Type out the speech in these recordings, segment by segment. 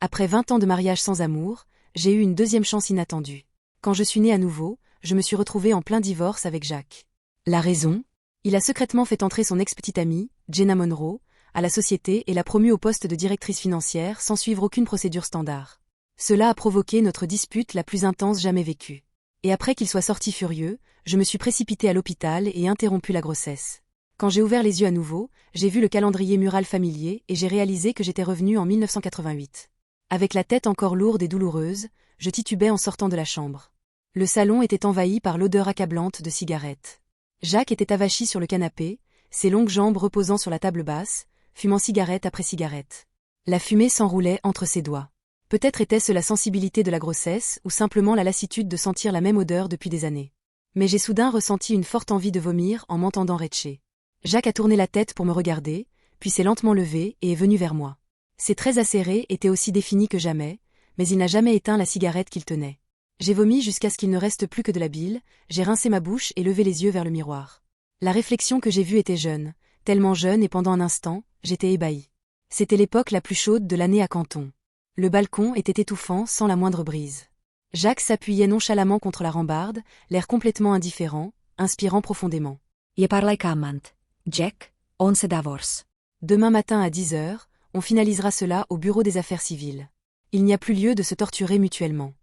Après 20 ans de mariage sans amour, j'ai eu une deuxième chance inattendue. Quand je suis née à nouveau, je me suis retrouvée en plein divorce avec Jacques. La raison? Il a secrètement fait entrer son ex-petite amie, Jenna Monroe, à la société et l'a promue au poste de directrice financière sans suivre aucune procédure standard. Cela a provoqué notre dispute la plus intense jamais vécue. Et après qu'il soit sorti furieux, je me suis précipitée à l'hôpital et interrompu la grossesse. Quand j'ai ouvert les yeux à nouveau, j'ai vu le calendrier mural familier et j'ai réalisé que j'étais revenue en 1988. Avec la tête encore lourde et douloureuse, je titubais en sortant de la chambre. Le salon était envahi par l'odeur accablante de cigarettes. Jacques était avachi sur le canapé, ses longues jambes reposant sur la table basse, fumant cigarette après cigarette. La fumée s'enroulait entre ses doigts. Peut-être était-ce la sensibilité de la grossesse ou simplement la lassitude de sentir la même odeur depuis des années. Mais j'ai soudain ressenti une forte envie de vomir en m'entendant retcher. Jacques a tourné la tête pour me regarder, puis s'est lentement levé et est venu vers moi. Ses traits acérés étaient aussi définis que jamais, mais il n'a jamais éteint la cigarette qu'il tenait. J'ai vomi jusqu'à ce qu'il ne reste plus que de la bile, j'ai rincé ma bouche et levé les yeux vers le miroir. La réflexion que j'ai vue était jeune, tellement jeune et pendant un instant, j'étais ébahie. C'était l'époque la plus chaude de l'année à Canton. Le balcon était étouffant sans la moindre brise. Jacques s'appuyait nonchalamment contre la rambarde, l'air complètement indifférent, inspirant profondément. Je parlai comment. Jack, on se divorce. Demain matin à 10 heures, on finalisera cela au bureau des affaires civiles. Il n'y a plus lieu de se torturer mutuellement.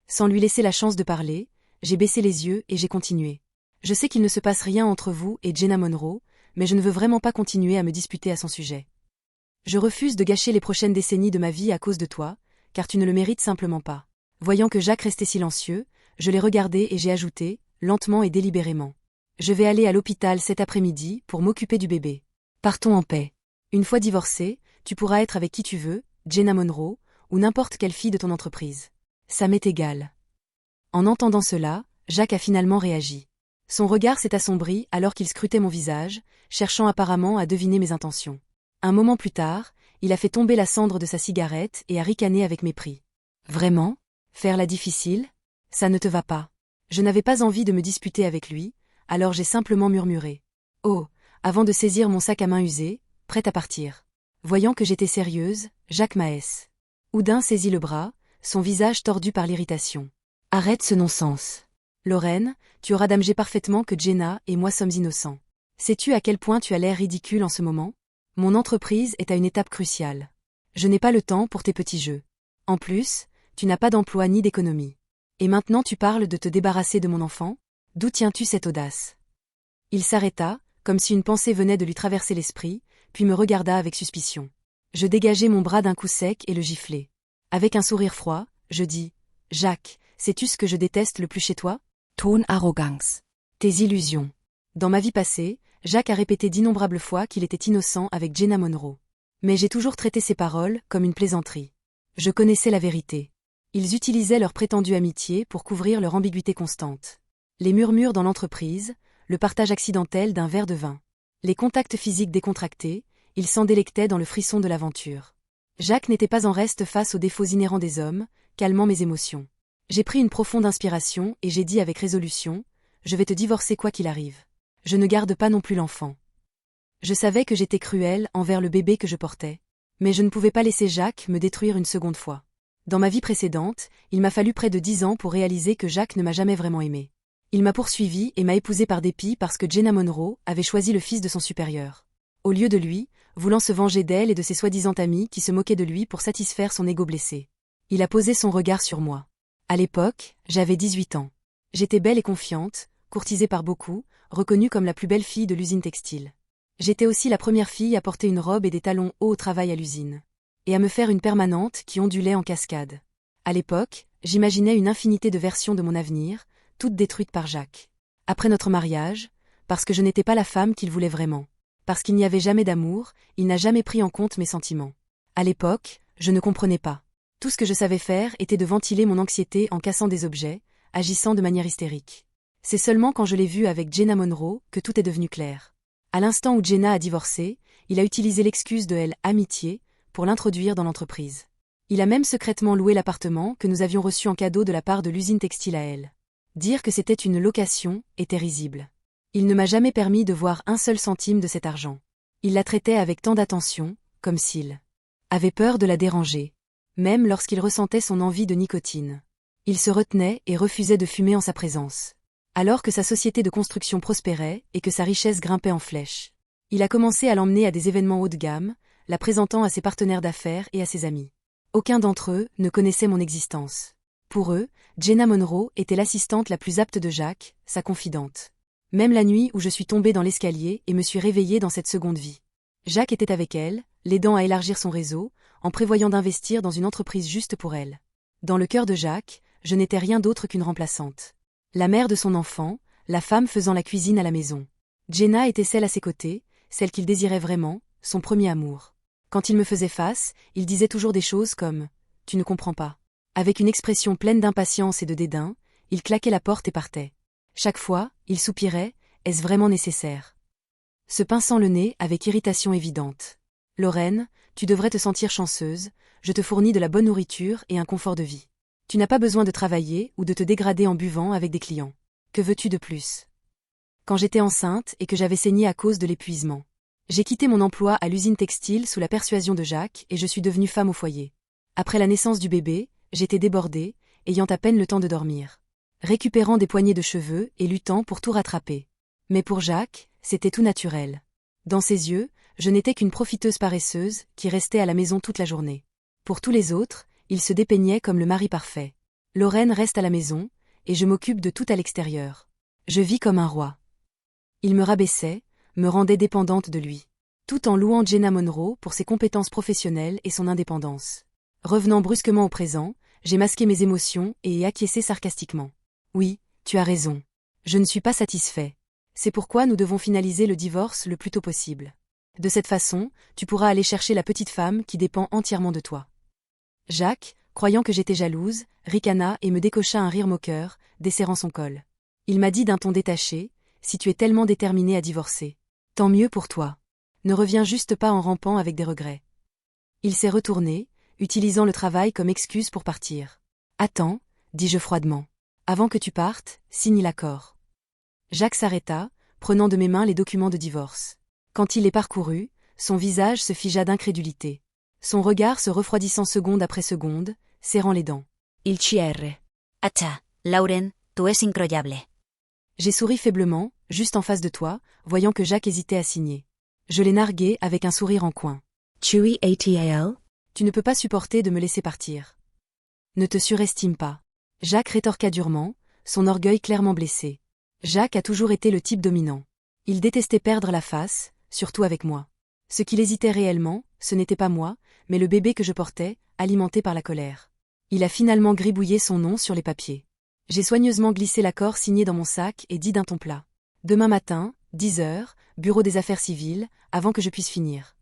Sans lui laisser la chance de parler, j'ai baissé les yeux et j'ai continué. Je sais qu'il ne se passe rien entre vous et Jenna Monroe, mais je ne veux vraiment pas continuer à me disputer à son sujet. Je refuse de gâcher les prochaines décennies de ma vie à cause de toi, car tu ne le mérites simplement pas. Voyant que Jacques restait silencieux, je l'ai regardé et j'ai ajouté, lentement et délibérément. Je vais aller à l'hôpital cet après-midi pour m'occuper du bébé. Partons en paix. Une fois divorcé, tu pourras être avec qui tu veux, Jenna Monroe, ou n'importe quelle fille de ton entreprise. Ça m'est égal. En entendant cela, Jacques a finalement réagi. Son regard s'est assombri alors qu'il scrutait mon visage, cherchant apparemment à deviner mes intentions. Un moment plus tard, il a fait tomber la cendre de sa cigarette et a ricané avec mépris. Vraiment? Faire la difficile? Ça ne te va pas. Je n'avais pas envie de me disputer avec lui, alors j'ai simplement murmuré. Oh, avant de saisir mon sac à main usé, prête à partir. Voyant que j'étais sérieuse, Jacques Maes. Houdin saisit le bras, son visage tordu par l'irritation. Arrête ce non-sens. Lorraine, tu auras damgé parfaitement que Jenna et moi sommes innocents. Sais-tu à quel point tu as l'air ridicule en ce moment? Mon entreprise est à une étape cruciale. Je n'ai pas le temps pour tes petits jeux. En plus, tu n'as pas d'emploi ni d'économie. Et maintenant tu parles de te débarrasser de mon enfant? D'où tiens-tu cette audace? Il s'arrêta, comme si une pensée venait de lui traverser l'esprit, puis me regarda avec suspicion. Je dégageai mon bras d'un coup sec et le giflai. Avec un sourire froid, je dis, « Jacques, sais-tu ce que je déteste le plus chez toi? Ton arrogance. Tes illusions. » Dans ma vie passée, Jacques a répété d'innombrables fois qu'il était innocent avec Jenna Monroe. Mais j'ai toujours traité ses paroles comme une plaisanterie. Je connaissais la vérité. Ils utilisaient leur prétendue amitié pour couvrir leur ambiguïté constante. Les murmures dans l'entreprise, le partage accidentel d'un verre de vin. Les contacts physiques décontractés, ils s'en délectaient dans le frisson de l'aventure. Jacques n'était pas en reste face aux défauts inhérents des hommes, calmant mes émotions. J'ai pris une profonde inspiration et j'ai dit avec résolution, « Je vais te divorcer quoi qu'il arrive. Je ne garde pas non plus l'enfant. » Je savais que j'étais cruelle envers le bébé que je portais. Mais je ne pouvais pas laisser Jacques me détruire une seconde fois. Dans ma vie précédente, il m'a fallu près de 10 ans pour réaliser que Jacques ne m'a jamais vraiment aimée. Il m'a poursuivie et m'a épousée par dépit parce que Jenna Monroe avait choisi le fils de son supérieur. Au lieu de lui, voulant se venger d'elle et de ses soi-disant amis qui se moquaient de lui pour satisfaire son ego blessé. Il a posé son regard sur moi. À l'époque, j'avais 18 ans. J'étais belle et confiante, courtisée par beaucoup, reconnue comme la plus belle fille de l'usine textile. J'étais aussi la première fille à porter une robe et des talons hauts au travail à l'usine. Et à me faire une permanente qui ondulait en cascade. À l'époque, j'imaginais une infinité de versions de mon avenir, toutes détruites par Jacques. Après notre mariage, parce que je n'étais pas la femme qu'il voulait vraiment. Parce qu'il n'y avait jamais d'amour, il n'a jamais pris en compte mes sentiments. À l'époque, je ne comprenais pas. Tout ce que je savais faire était de ventiler mon anxiété en cassant des objets, agissant de manière hystérique. C'est seulement quand je l'ai vu avec Jenna Monroe que tout est devenu clair. À l'instant où Jenna a divorcé, il a utilisé l'excuse de elle amitié pour l'introduire dans l'entreprise. Il a même secrètement loué l'appartement que nous avions reçu en cadeau de la part de l'usine textile à elle. Dire que c'était une location était risible. Il ne m'a jamais permis de voir un seul centime de cet argent. Il la traitait avec tant d'attention, comme s'il avait peur de la déranger. même lorsqu'il ressentait son envie de nicotine. Il se retenait et refusait de fumer en sa présence. Alors que sa société de construction prospérait et que sa richesse grimpait en flèche. Il a commencé à l'emmener à des événements haut de gamme, la présentant à ses partenaires d'affaires et à ses amis. Aucun d'entre eux ne connaissait mon existence. Pour eux, Jenna Monroe était l'assistante la plus apte de Jack, sa confidente. Même la nuit où je suis tombée dans l'escalier et me suis réveillée dans cette seconde vie. Jack était avec elle, l'aidant à élargir son réseau, en prévoyant d'investir dans une entreprise juste pour elle. Dans le cœur de Jack, je n'étais rien d'autre qu'une remplaçante. La mère de son enfant, la femme faisant la cuisine à la maison. Jenna était celle à ses côtés, celle qu'il désirait vraiment, son premier amour. Quand il me faisait face, il disait toujours des choses comme « Tu ne comprends pas ». Avec une expression pleine d'impatience et de dédain, il claquait la porte et partait. Chaque fois, il soupirait « Est-ce vraiment nécessaire ?» se pinçant le nez avec irritation évidente. « Lorraine, tu devrais te sentir chanceuse, je te fournis de la bonne nourriture et un confort de vie. Tu n'as pas besoin de travailler ou de te dégrader en buvant avec des clients. Que veux-tu de plus ?» Quand j'étais enceinte et que j'avais saigné à cause de l'épuisement. J'ai quitté mon emploi à l'usine textile sous la persuasion de Jack et je suis devenue femme au foyer. Après la naissance du bébé, j'étais débordée, ayant à peine le temps de dormir. Récupérant des poignées de cheveux et luttant pour tout rattraper. Mais pour Jack, c'était tout naturel. Dans ses yeux, je n'étais qu'une profiteuse paresseuse qui restait à la maison toute la journée. Pour tous les autres, il se dépeignait comme le mari parfait. Lorraine reste à la maison, et je m'occupe de tout à l'extérieur. Je vis comme un roi. Il me rabaissait, me rendait dépendante de lui. Tout en louant Jenna Monroe pour ses compétences professionnelles et son indépendance. Revenant brusquement au présent, j'ai masqué mes émotions et ai acquiescé sarcastiquement. Oui, tu as raison. Je ne suis pas satisfait. C'est pourquoi nous devons finaliser le divorce le plus tôt possible. De cette façon, tu pourras aller chercher la petite femme qui dépend entièrement de toi. Jacques, croyant que j'étais jalouse, ricana et me décocha un rire moqueur, desserrant son col. Il m'a dit d'un ton détaché, « Si tu es tellement déterminée à divorcer, tant mieux pour toi. Ne reviens juste pas en rampant avec des regrets. » Il s'est retourné, utilisant le travail comme excuse pour partir. « Attends, dis-je froidement. Avant que tu partes, signe l'accord. » Jacques s'arrêta, prenant de mes mains les documents de divorce. Quand il les parcourut, son visage se figea d'incrédulité. Son regard se refroidissant seconde après seconde, serrant les dents. Il CR. Acha, Lauren, tu es incroyable. J'ai souri faiblement, juste en face de toi, voyant que Jacques hésitait à signer. Je l'ai nargué avec un sourire en coin. Chui ATAL? Tu ne peux pas supporter de me laisser partir. Ne te surestime pas. Jacques rétorqua durement, son orgueil clairement blessé. Jacques a toujours été le type dominant. Il détestait perdre la face, surtout avec moi. Ce qu'il hésitait réellement, ce n'était pas moi, mais le bébé que je portais, alimenté par la colère. Il a finalement gribouillé son nom sur les papiers. J'ai soigneusement glissé l'accord signé dans mon sac et dit d'un ton plat. Demain matin, 10 heures, bureau des affaires civiles, avant que je puisse finir.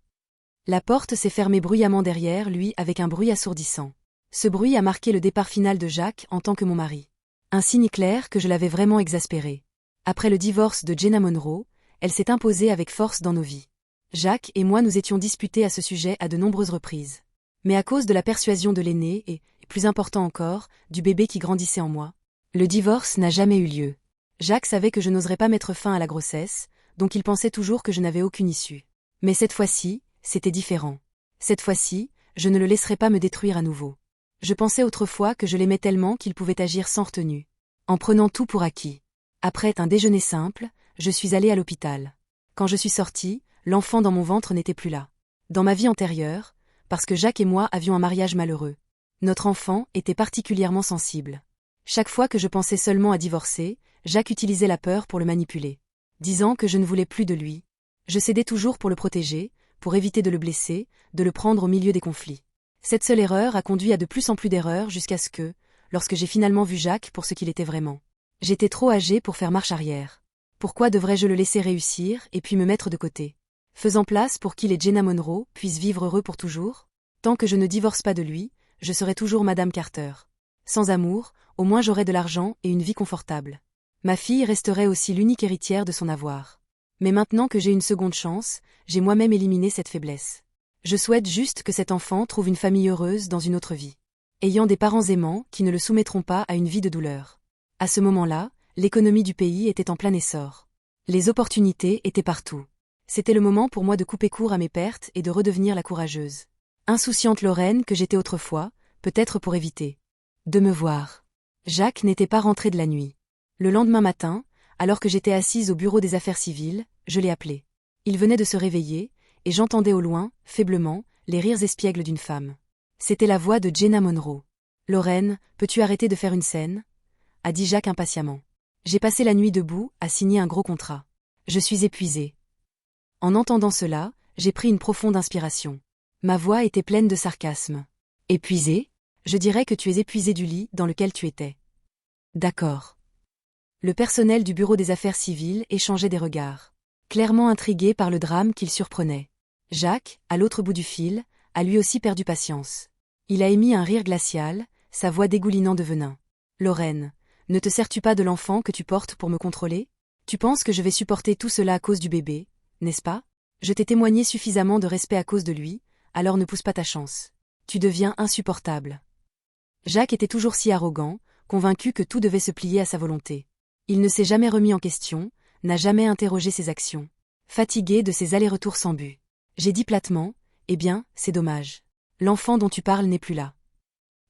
La porte s'est fermée bruyamment derrière lui avec un bruit assourdissant. Ce bruit a marqué le départ final de Jacques en tant que mon mari. Un signe clair que je l'avais vraiment exaspéré. Après le divorce de Jenna Monroe, elle s'est imposée avec force dans nos vies. Jacques et moi nous étions disputés à ce sujet à de nombreuses reprises. Mais à cause de la persuasion de l'aîné et, plus important encore, du bébé qui grandissait en moi, le divorce n'a jamais eu lieu. Jacques savait que je n'oserais pas mettre fin à la grossesse, donc il pensait toujours que je n'avais aucune issue. Mais cette fois-ci, c'était différent. Cette fois-ci, je ne le laisserai pas me détruire à nouveau. Je pensais autrefois que je l'aimais tellement qu'il pouvait agir sans retenue. En prenant tout pour acquis. Après un déjeuner simple, je suis allée à l'hôpital. Quand je suis sortie, l'enfant dans mon ventre n'était plus là. Dans ma vie antérieure, parce que Jacques et moi avions un mariage malheureux. Notre enfant était particulièrement sensible. Chaque fois que je pensais seulement à divorcer, Jacques utilisait la peur pour le manipuler. Disant que je ne voulais plus de lui. Je cédais toujours pour le protéger, pour éviter de le blesser, de le prendre au milieu des conflits. Cette seule erreur a conduit à de plus en plus d'erreurs jusqu'à ce que, lorsque j'ai finalement vu Jacques pour ce qu'il était vraiment, j'étais trop âgée pour faire marche arrière. Pourquoi devrais-je le laisser réussir et puis me mettre de côté, faisant place pour qu'il et Jenna Monroe puissent vivre heureux pour toujours? Tant que je ne divorce pas de lui, je serai toujours Madame Carter. Sans amour, au moins j'aurai de l'argent et une vie confortable. Ma fille resterait aussi l'unique héritière de son avoir. Mais maintenant que j'ai une seconde chance, j'ai moi-même éliminé cette faiblesse. Je souhaite juste que cet enfant trouve une famille heureuse dans une autre vie. Ayant des parents aimants qui ne le soumettront pas à une vie de douleur. À ce moment-là, l'économie du pays était en plein essor. Les opportunités étaient partout. C'était le moment pour moi de couper court à mes pertes et de redevenir la courageuse. Insouciante Lorraine que j'étais autrefois, peut-être pour éviter de me voir. Jacques n'était pas rentré de la nuit. Le lendemain matin, alors que j'étais assise au bureau des affaires civiles, je l'ai appelé. Il venait de se réveiller, et j'entendais au loin, faiblement, les rires espiègles d'une femme. C'était la voix de Jenna Monroe. « Lorraine, peux-tu arrêter de faire une scène ?» a dit Jacques impatiemment. J'ai passé la nuit debout, à signer un gros contrat. Je suis épuisée. En entendant cela, j'ai pris une profonde inspiration. Ma voix était pleine de sarcasme. Épuisée ? Je dirais que tu es épuisée du lit dans lequel tu étais. D'accord. Le personnel du bureau des affaires civiles échangeait des regards, clairement intrigué par le drame qu'il surprenait. Jacques, à l'autre bout du fil, a lui aussi perdu patience. Il a émis un rire glacial, sa voix dégoulinant de venin. Lorraine, ne te sers-tu pas de l'enfant que tu portes pour me contrôler ? Tu penses que je vais supporter tout cela à cause du bébé, n'est-ce pas ? Je t'ai témoigné suffisamment de respect à cause de lui, alors ne pousse pas ta chance. Tu deviens insupportable. Jacques était toujours si arrogant, convaincu que tout devait se plier à sa volonté. Il ne s'est jamais remis en question, n'a jamais interrogé ses actions. Fatigué de ses allers-retours sans but. J'ai dit platement, eh bien, c'est dommage. L'enfant dont tu parles n'est plus là.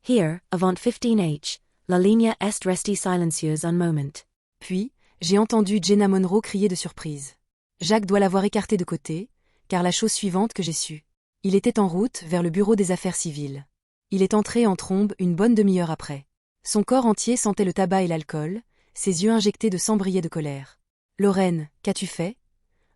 Here, avant 15H, la ligne est restée silencieuse un moment. Puis, j'ai entendu Jenna Monroe crier de surprise. Jacques doit l'avoir écarté de côté, car la chose suivante que j'ai su. Il était en route vers le bureau des affaires civiles. Il est entré en trombe une bonne demi-heure après. Son corps entier sentait le tabac et l'alcool, ses yeux injectés de sang brillaient de colère. « Lorraine, qu'as-tu fait ?»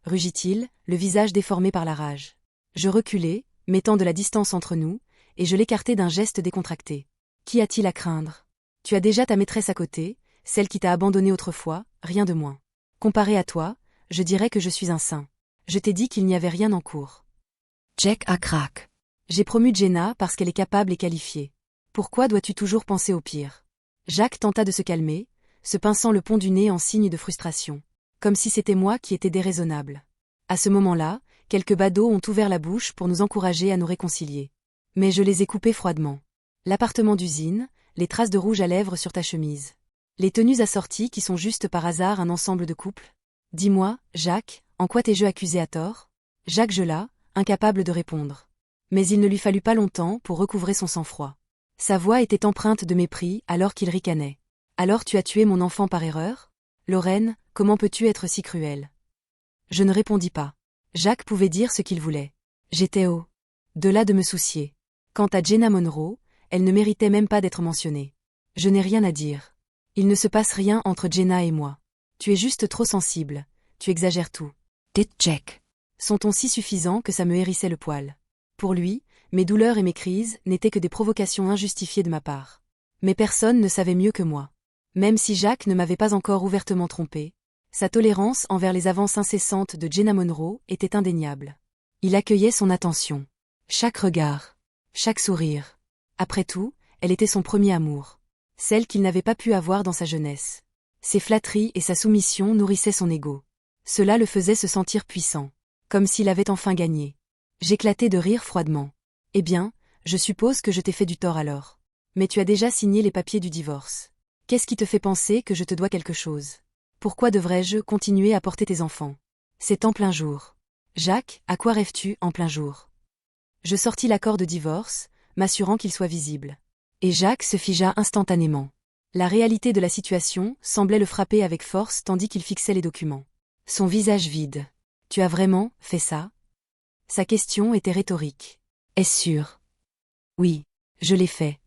rugit-il, le visage déformé par la rage. Je reculai, mettant de la distance entre nous, et je l'écartai d'un geste décontracté. Qui a-t-il à craindre ? Tu as déjà ta maîtresse à côté, celle qui t'a abandonné autrefois, rien de moins. Comparé à toi, je dirais que je suis un saint. Je t'ai dit qu'il n'y avait rien en cours. Jack a craque. J'ai promu Jenna parce qu'elle est capable et qualifiée. Pourquoi dois-tu toujours penser au pire ? Jacques tenta de se calmer, se pinçant le pont du nez en signe de frustration. Comme si c'était moi qui étais déraisonnable. À ce moment-là, quelques badauds ont ouvert la bouche pour nous encourager à nous réconcilier. Mais je les ai coupés froidement. L'appartement d'usine, les traces de rouge à lèvres sur ta chemise. Les tenues assorties qui sont juste par hasard un ensemble de couples. Dis-moi, Jacques, en quoi t'es-je accusé à tort ? Jacques gela, incapable de répondre. Mais il ne lui fallut pas longtemps pour recouvrer son sang-froid. Sa voix était empreinte de mépris alors qu'il ricanait. Alors tu as tué mon enfant par erreur ? Lorraine, comment peux-tu être si cruelle ? Je ne répondis pas. Jacques pouvait dire ce qu'il voulait. J'étais de là de me soucier. Quant à Jenna Monroe, elle ne méritait même pas d'être mentionnée. Je n'ai rien à dire. Il ne se passe rien entre Jenna et moi. Tu es juste trop sensible. Tu exagères tout. Dit Jack. Son ton si suffisant que ça me hérissait le poil. Pour lui, mes douleurs et mes crises n'étaient que des provocations injustifiées de ma part. Mais personne ne savait mieux que moi. Même si Jacques ne m'avait pas encore ouvertement trompé, sa tolérance envers les avances incessantes de Jenna Monroe était indéniable. Il accueillait son attention. Chaque regard. Chaque sourire. Après tout, elle était son premier amour. Celle qu'il n'avait pas pu avoir dans sa jeunesse. Ses flatteries et sa soumission nourrissaient son ego. Cela le faisait se sentir puissant. Comme s'il avait enfin gagné. J'éclatai de rire froidement. Eh bien, je suppose que je t'ai fait du tort alors. Mais tu as déjà signé les papiers du divorce. Qu'est-ce qui te fait penser que je te dois quelque chose ? Pourquoi devrais-je continuer à porter tes enfants ? C'est en plein jour. Jacques, à quoi rêves-tu en plein jour ? Je sortis l'accord de divorce, m'assurant qu'il soit visible. Et Jacques se figea instantanément. La réalité de la situation semblait le frapper avec force tandis qu'il fixait les documents. Son visage vide. Tu as vraiment fait ça ? Sa question était rhétorique. Est-ce sûr ? Oui, je l'ai fait.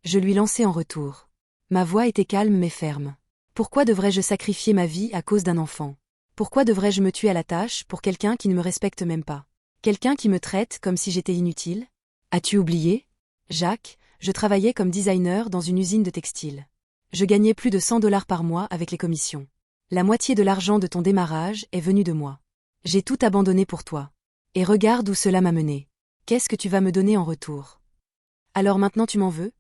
Je lui lançai en retour. Ma voix était calme mais ferme. Pourquoi devrais-je sacrifier ma vie à cause d'un enfant ? Pourquoi devrais-je me tuer à la tâche pour quelqu'un qui ne me respecte même pas ? Quelqu'un qui me traite comme si j'étais inutile ? As-tu oublié ? Jacques, je travaillais comme designer dans une usine de textile. Je gagnais plus de 100 $ par mois avec les commissions. La moitié de l'argent de ton démarrage est venue de moi. J'ai tout abandonné pour toi. Et regarde où cela m'a mené. Qu'est-ce que tu vas me donner en retour ? Alors maintenant tu m'en veux ?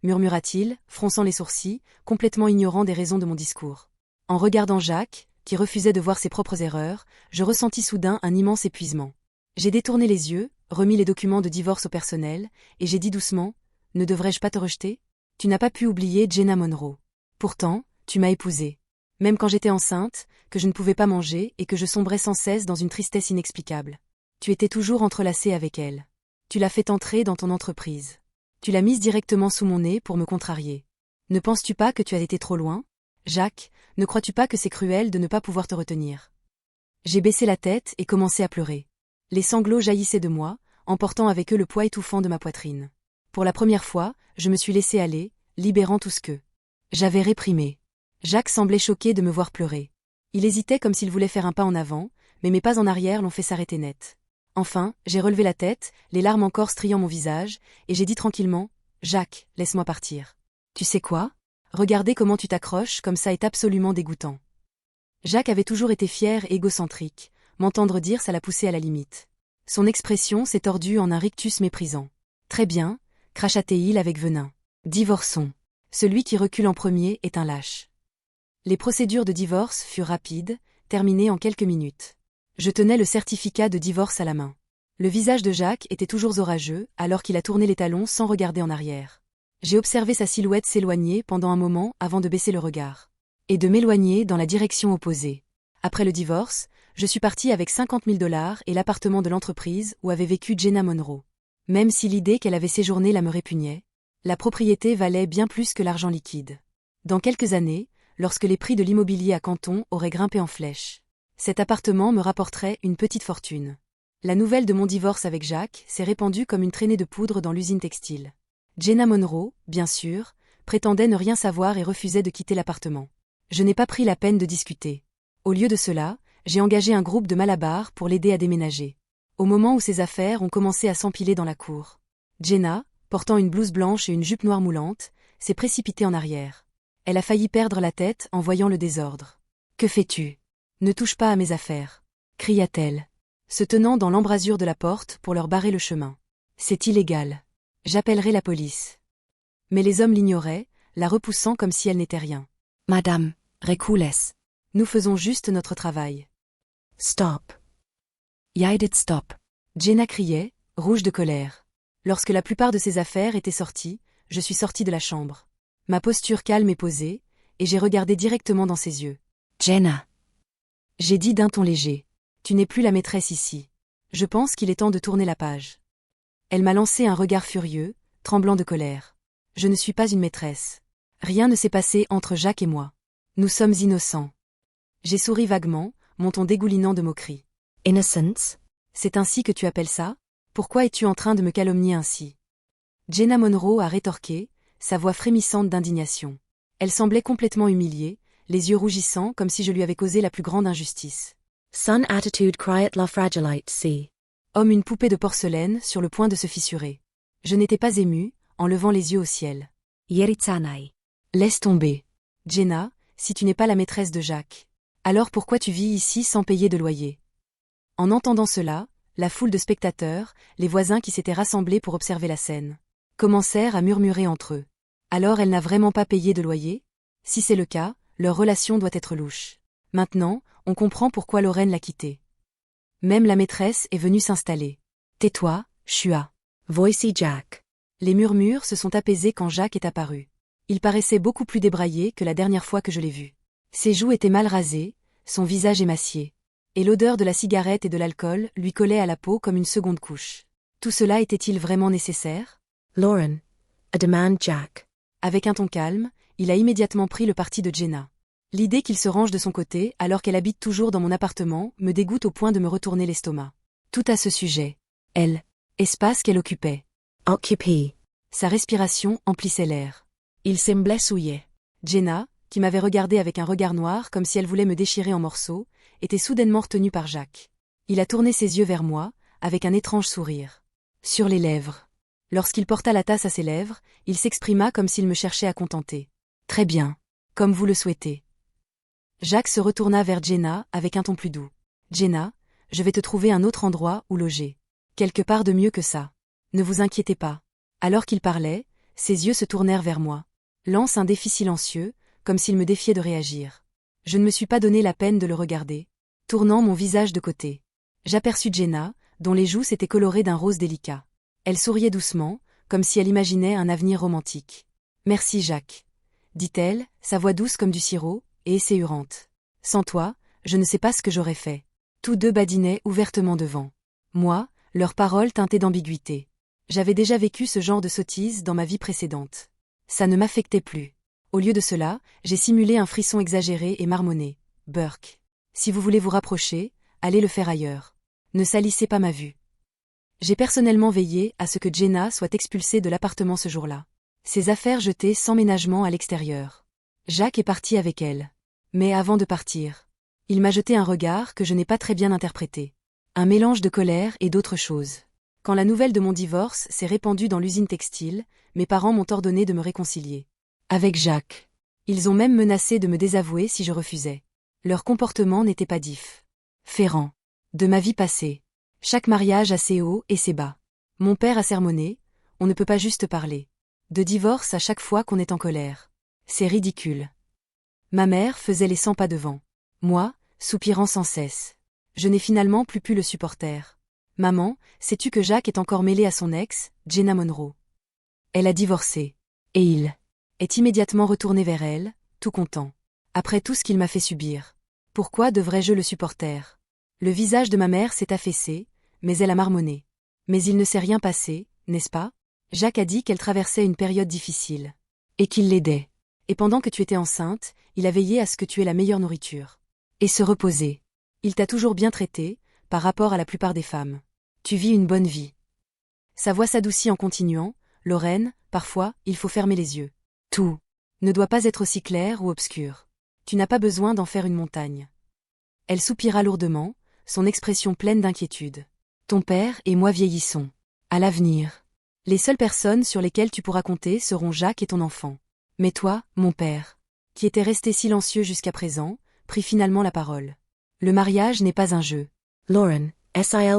Murmura-t-il, fronçant les sourcils, complètement ignorant des raisons de mon discours. En regardant Jacques, qui refusait de voir ses propres erreurs, je ressentis soudain un immense épuisement. J'ai détourné les yeux, remis les documents de divorce au personnel, et j'ai dit doucement, « Ne devrais-je pas te rejeter ? Tu n'as pas pu oublier Jenna Monroe. Pourtant, tu m'as épousée. Même quand j'étais enceinte, que je ne pouvais pas manger et que je sombrais sans cesse dans une tristesse inexplicable. Tu étais toujours entrelacée avec elle. Tu l'as fait entrer dans ton entreprise. Tu l'as mise directement sous mon nez pour me contrarier. Ne penses-tu pas que tu as été trop loin? Jacques, ne crois-tu pas que c'est cruel de ne pas pouvoir te retenir? J'ai baissé la tête et commencé à pleurer. Les sanglots jaillissaient de moi, emportant avec eux le poids étouffant de ma poitrine. Pour la première fois, je me suis laissé aller, libérant tout ce que j'avais réprimé. Jacques semblait choqué de me voir pleurer. Il hésitait comme s'il voulait faire un pas en avant, mais mes pas en arrière l'ont fait s'arrêter net. Enfin, j'ai relevé la tête, les larmes encore striant mon visage, et j'ai dit tranquillement, « Jacques, laisse-moi partir. » Tu sais quoi? Regarder comment tu t'accroches comme ça est absolument dégoûtant. Jacques avait toujours été fier et égocentrique, m'entendre dire ça l'a poussé à la limite. Son expression s'est tordue en un rictus méprisant. Très bien, cracha-t-il avec venin. Divorçons. Celui qui recule en premier est un lâche. Les procédures de divorce furent rapides, terminées en quelques minutes. Je tenais le certificat de divorce à la main. Le visage de Jacques était toujours orageux, alors qu'il a tourné les talons sans regarder en arrière. J'ai observé sa silhouette s'éloigner pendant un moment avant de baisser le regard. Et de m'éloigner dans la direction opposée. Après le divorce, je suis parti avec $50 000 et l'appartement de l'entreprise où avait vécu Jenna Monroe. Même si l'idée qu'elle avait séjourné là me répugnait, la propriété valait bien plus que l'argent liquide. Dans quelques années, lorsque les prix de l'immobilier à Canton auraient grimpé en flèche, cet appartement me rapporterait une petite fortune. La nouvelle de mon divorce avec Jacques s'est répandue comme une traînée de poudre dans l'usine textile. Jenna Monroe, bien sûr, prétendait ne rien savoir et refusait de quitter l'appartement. Je n'ai pas pris la peine de discuter. Au lieu de cela, j'ai engagé un groupe de malabars pour l'aider à déménager. Au moment où ses affaires ont commencé à s'empiler dans la cour, Jenna, portant une blouse blanche et une jupe noire moulante, s'est précipitée en arrière. Elle a failli perdre la tête en voyant le désordre. « Que fais-tu? Ne touche pas à mes affaires !» cria-t-elle, se tenant dans l'embrasure de la porte pour leur barrer le chemin. « C'est illégal. J'appellerai la police. » Mais les hommes l'ignoraient, la repoussant comme si elle n'était rien. « Madame, recules. Nous faisons juste notre travail. »« Stop. Jeg dit stop. » Jenna criait, rouge de colère. Lorsque la plupart de ses affaires étaient sorties, je suis sortie de la chambre. Ma posture calme et posée, et j'ai regardé directement dans ses yeux. « Jenna. » J'ai dit d'un ton léger. « Tu n'es plus la maîtresse ici. Je pense qu'il est temps de tourner la page. » Elle m'a lancé un regard furieux, tremblant de colère. Je ne suis pas une maîtresse. Rien ne s'est passé entre Jacques et moi. Nous sommes innocents. J'ai souri vaguement, mon ton dégoulinant de moquerie. Innocence? C'est ainsi que tu appelles ça? Pourquoi es-tu en train de me calomnier ainsi? Jenna Monroe a rétorqué, sa voix frémissante d'indignation. Elle semblait complètement humiliée, les yeux rougissants comme si je lui avais causé la plus grande injustice. Son attitude criet la fragilite si. Homme une poupée de porcelaine sur le point de se fissurer. Je n'étais pas émue, en levant les yeux au ciel. Yeritsanai. Laisse tomber. Jenna, si tu n'es pas la maîtresse de Jacques. Alors pourquoi tu vis ici sans payer de loyer? En entendant cela, la foule de spectateurs, les voisins qui s'étaient rassemblés pour observer la scène, commencèrent à murmurer entre eux. Alors elle n'a vraiment pas payé de loyer? Si c'est le cas, leur relation doit être louche. Maintenant, on comprend pourquoi Lorraine l'a quittée. Même la maîtresse est venue s'installer. Tais-toi, Chua. Voici Jack. Les murmures se sont apaisés quand Jacques est apparu. Il paraissait beaucoup plus débraillé que la dernière fois que je l'ai vu. Ses joues étaient mal rasées, son visage émacié. Et l'odeur de la cigarette et de l'alcool lui collait à la peau comme une seconde couche. Tout cela était-il vraiment nécessaire? Lauren, a demand Jack. Avec un ton calme, il a immédiatement pris le parti de Jenna. L'idée qu'il se range de son côté alors qu'elle habite toujours dans mon appartement me dégoûte au point de me retourner l'estomac. Tout à ce sujet. Elle. Espace qu'elle occupait. Occupé. Sa respiration emplissait l'air. Il semblait souillé. Jenna, qui m'avait regardé avec un regard noir comme si elle voulait me déchirer en morceaux, était soudainement retenue par Jacques. Il a tourné ses yeux vers moi, avec un étrange sourire. Sur les lèvres. Lorsqu'il porta la tasse à ses lèvres, il s'exprima comme s'il me cherchait à contenter. Très bien. Comme vous le souhaitez. Jacques se retourna vers Jenna avec un ton plus doux. Jenna, je vais te trouver un autre endroit où loger. Quelque part de mieux que ça. Ne vous inquiétez pas. Alors qu'il parlait, ses yeux se tournèrent vers moi. Lance un défi silencieux, comme s'il me défiait de réagir. Je ne me suis pas donné la peine de le regarder. Tournant mon visage de côté. J'aperçus Jenna, dont les joues s'étaient colorées d'un rose délicat. Elle souriait doucement, comme si elle imaginait un avenir romantique. Merci Jacques. Dit-elle, sa voix douce comme du sirop, et esséurante. Sans toi, je ne sais pas ce que j'aurais fait. Tous deux badinaient ouvertement devant moi, leurs paroles teintées d'ambiguïté. J'avais déjà vécu ce genre de sottise dans ma vie précédente. Ça ne m'affectait plus. Au lieu de cela, j'ai simulé un frisson exagéré et marmonné. Burke. Si vous voulez vous rapprocher, allez le faire ailleurs. Ne salissez pas ma vue. J'ai personnellement veillé à ce que Jenna soit expulsée de l'appartement ce jour-là. Ses affaires jetées sans ménagement à l'extérieur. Jacques est parti avec elle. Mais avant de partir, il m'a jeté un regard que je n'ai pas très bien interprété. Un mélange de colère et d'autres choses. Quand la nouvelle de mon divorce s'est répandue dans l'usine textile, mes parents m'ont ordonné de me réconcilier avec Jacques. Ils ont même menacé de me désavouer si je refusais. Leur comportement n'était pas différent de ma vie passée. Chaque mariage a ses hauts et ses bas. Mon père a sermonné, on ne peut pas juste parler de divorce à chaque fois qu'on est en colère. C'est ridicule. Ma mère faisait les 100 pas devant. Moi, soupirant sans cesse. Je n'ai finalement plus pu le supporter. Maman, sais-tu que Jacques est encore mêlé à son ex, Jenna Monroe? Elle a divorcé. Et il est immédiatement retourné vers elle, tout content. Après tout ce qu'il m'a fait subir. Pourquoi devrais-je le supporter? Le visage de ma mère s'est affaissé, mais elle a marmonné. Mais il ne s'est rien passé, n'est-ce pas? Jacques a dit qu'elle traversait une période difficile. Et qu'il l'aidait. Et pendant que tu étais enceinte, il a veillé à ce que tu aies la meilleure nourriture. Et se reposer. Il t'a toujours bien traité, par rapport à la plupart des femmes. Tu vis une bonne vie. Sa voix s'adoucit en continuant. Lorraine, parfois, il faut fermer les yeux. Tout ne doit pas être aussi clair ou obscur. Tu n'as pas besoin d'en faire une montagne. Elle soupira lourdement, son expression pleine d'inquiétude. Ton père et moi vieillissons. À l'avenir. Les seules personnes sur lesquelles tu pourras compter seront Jacques et ton enfant. Mais toi, mon père, qui était resté silencieux jusqu'à présent, prit finalement la parole. Le mariage n'est pas un jeu. Lauren, Silya.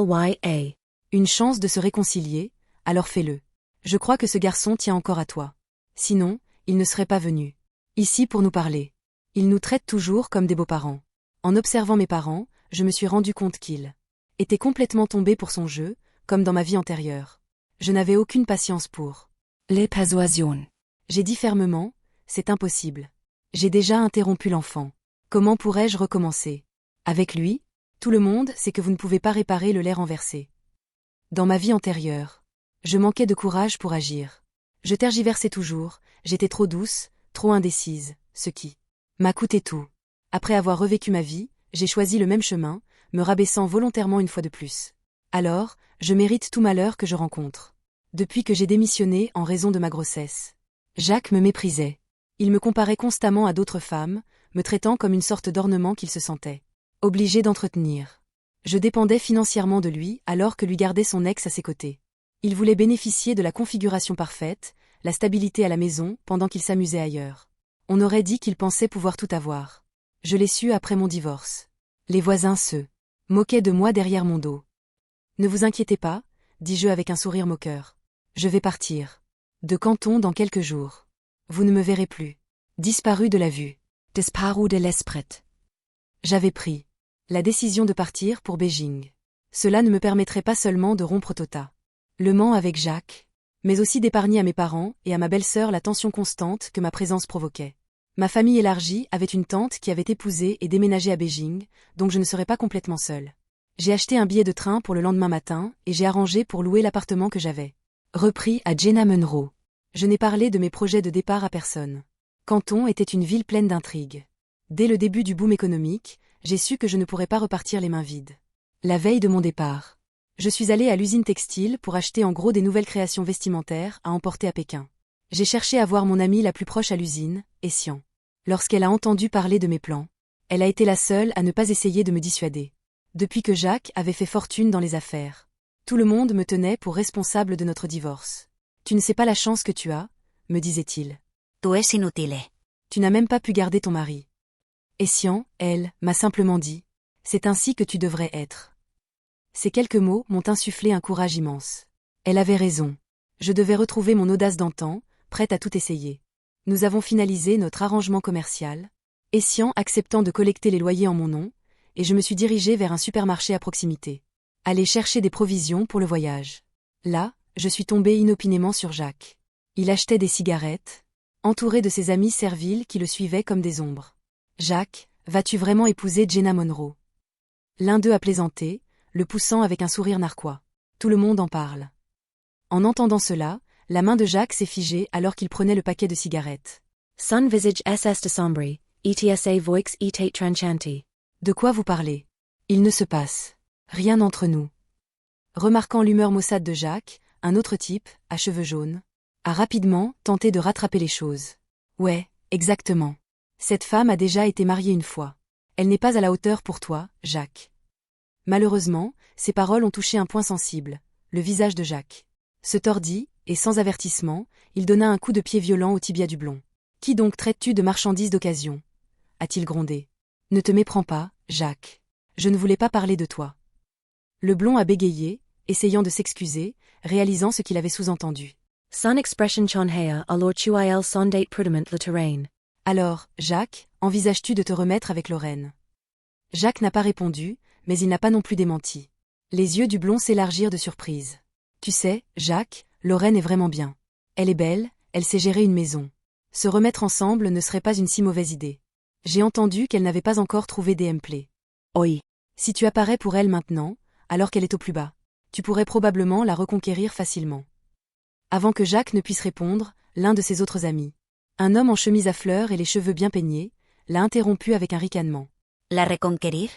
Une chance de se réconcilier, alors fais-le. Je crois que ce garçon tient encore à toi. Sinon, il ne serait pas venu ici pour nous parler. Il nous traite toujours comme des beaux-parents. En observant mes parents, je me suis rendu compte qu'il était complètement tombé pour son jeu, comme dans ma vie antérieure. Je n'avais aucune patience pour Les persuasions. J'ai dit fermement, c'est impossible. J'ai déjà interrompu l'enfant. Comment pourrais-je recommencer? Avec lui, tout le monde sait que vous ne pouvez pas réparer le lait renversé. Dans ma vie antérieure, je manquais de courage pour agir. Je tergiversais toujours, j'étais trop douce, trop indécise, ce qui m'a coûté tout. Après avoir revécu ma vie, j'ai choisi le même chemin, me rabaissant volontairement une fois de plus. Alors, je mérite tout malheur que je rencontre. Depuis que j'ai démissionné en raison de ma grossesse. Jacques me méprisait. Il me comparait constamment à d'autres femmes, me traitant comme une sorte d'ornement qu'il se sentait obligé d'entretenir. Je dépendais financièrement de lui alors que lui gardait son ex à ses côtés. Il voulait bénéficier de la configuration parfaite, la stabilité à la maison pendant qu'il s'amusait ailleurs. On aurait dit qu'il pensait pouvoir tout avoir. Je l'ai su après mon divorce. Les voisins se moquaient de moi derrière mon dos. Ne vous inquiétez pas, dis-je avec un sourire moqueur. Je vais partir de Canton dans quelques jours. Vous ne me verrez plus. Disparu de la vue. Disparu de l'esprit. J'avais pris la décision de partir pour Beijing. Cela ne me permettrait pas seulement de rompre Tota Le Mans avec Jacques, mais aussi d'épargner à mes parents et à ma belle-sœur la tension constante que ma présence provoquait. Ma famille élargie avait une tante qui avait épousé et déménagé à Beijing, donc je ne serais pas complètement seule. J'ai acheté un billet de train pour le lendemain matin et j'ai arrangé pour louer l'appartement que j'avais repris à Jenna Monroe. Je n'ai parlé de mes projets de départ à personne. Canton était une ville pleine d'intrigues. Dès le début du boom économique, j'ai su que je ne pourrais pas repartir les mains vides. La veille de mon départ, je suis allée à l'usine textile pour acheter en gros des nouvelles créations vestimentaires à emporter à Pékin. J'ai cherché à voir mon amie la plus proche à l'usine, Essian. Lorsqu'elle a entendu parler de mes plans, elle a été la seule à ne pas essayer de me dissuader. Depuis que Jacques avait fait fortune dans les affaires, tout le monde me tenait pour responsable de notre divorce. Tu ne sais pas la chance que tu as, me disait-il. Tu es inutile. Tu n'as même pas pu garder ton mari. Essian, elle, m'a simplement dit, c'est ainsi que tu devrais être. Ces quelques mots m'ont insufflé un courage immense. Elle avait raison. Je devais retrouver mon audace d'antan, prête à tout essayer. Nous avons finalisé notre arrangement commercial, Essian acceptant de collecter les loyers en mon nom, et je me suis dirigée vers un supermarché à proximité. Aller chercher des provisions pour le voyage. Là, je suis tombée inopinément sur Jacques. Il achetait des cigarettes, entouré de ses amis serviles qui le suivaient comme des ombres. Jacques, vas-tu vraiment épouser Jenna Monroe? L'un d'eux a plaisanté, le poussant avec un sourire narquois. Tout le monde en parle. En entendant cela, la main de Jacques s'est figée alors qu'il prenait le paquet de cigarettes. Sun visage ss dessombri, etsa voix etate tranchanti. De quoi vous parlez? Il ne se passe rien entre nous. Remarquant l'humeur maussade de Jacques, un autre type, à cheveux jaunes, a rapidement tenté de rattraper les choses. Ouais, exactement. Cette femme a déjà été mariée une fois. Elle n'est pas à la hauteur pour toi, Jacques. Malheureusement, ces paroles ont touché un point sensible, le visage de Jacques. Se tordit, et sans avertissement, il donna un coup de pied violent au tibia du blond. Qui donc traites-tu de marchandise d'occasion? A-t-il grondé. Ne te méprends pas, Jacques. Je ne voulais pas parler de toi. Le blond a bégayé, essayant de s'excuser, réalisant ce qu'il avait sous-entendu. Sun expression chonhea alors chuil sondate prudiment le terrain. Alors, Jacques, envisages-tu de te remettre avec Lorraine? Jacques n'a pas répondu, mais il n'a pas non plus démenti. Les yeux du blond s'élargirent de surprise. Tu sais, Jacques, Lorraine est vraiment bien. Elle est belle, elle sait gérer une maison. Se remettre ensemble ne serait pas une si mauvaise idée. J'ai entendu qu'elle n'avait pas encore trouvé d'emploi. Oui. Si tu apparais pour elle maintenant, alors qu'elle est au plus bas, tu pourrais probablement la reconquérir facilement. Avant que Jacques ne puisse répondre, l'un de ses autres amis, un homme en chemise à fleurs et les cheveux bien peignés, l'a interrompu avec un ricanement. La reconquérir?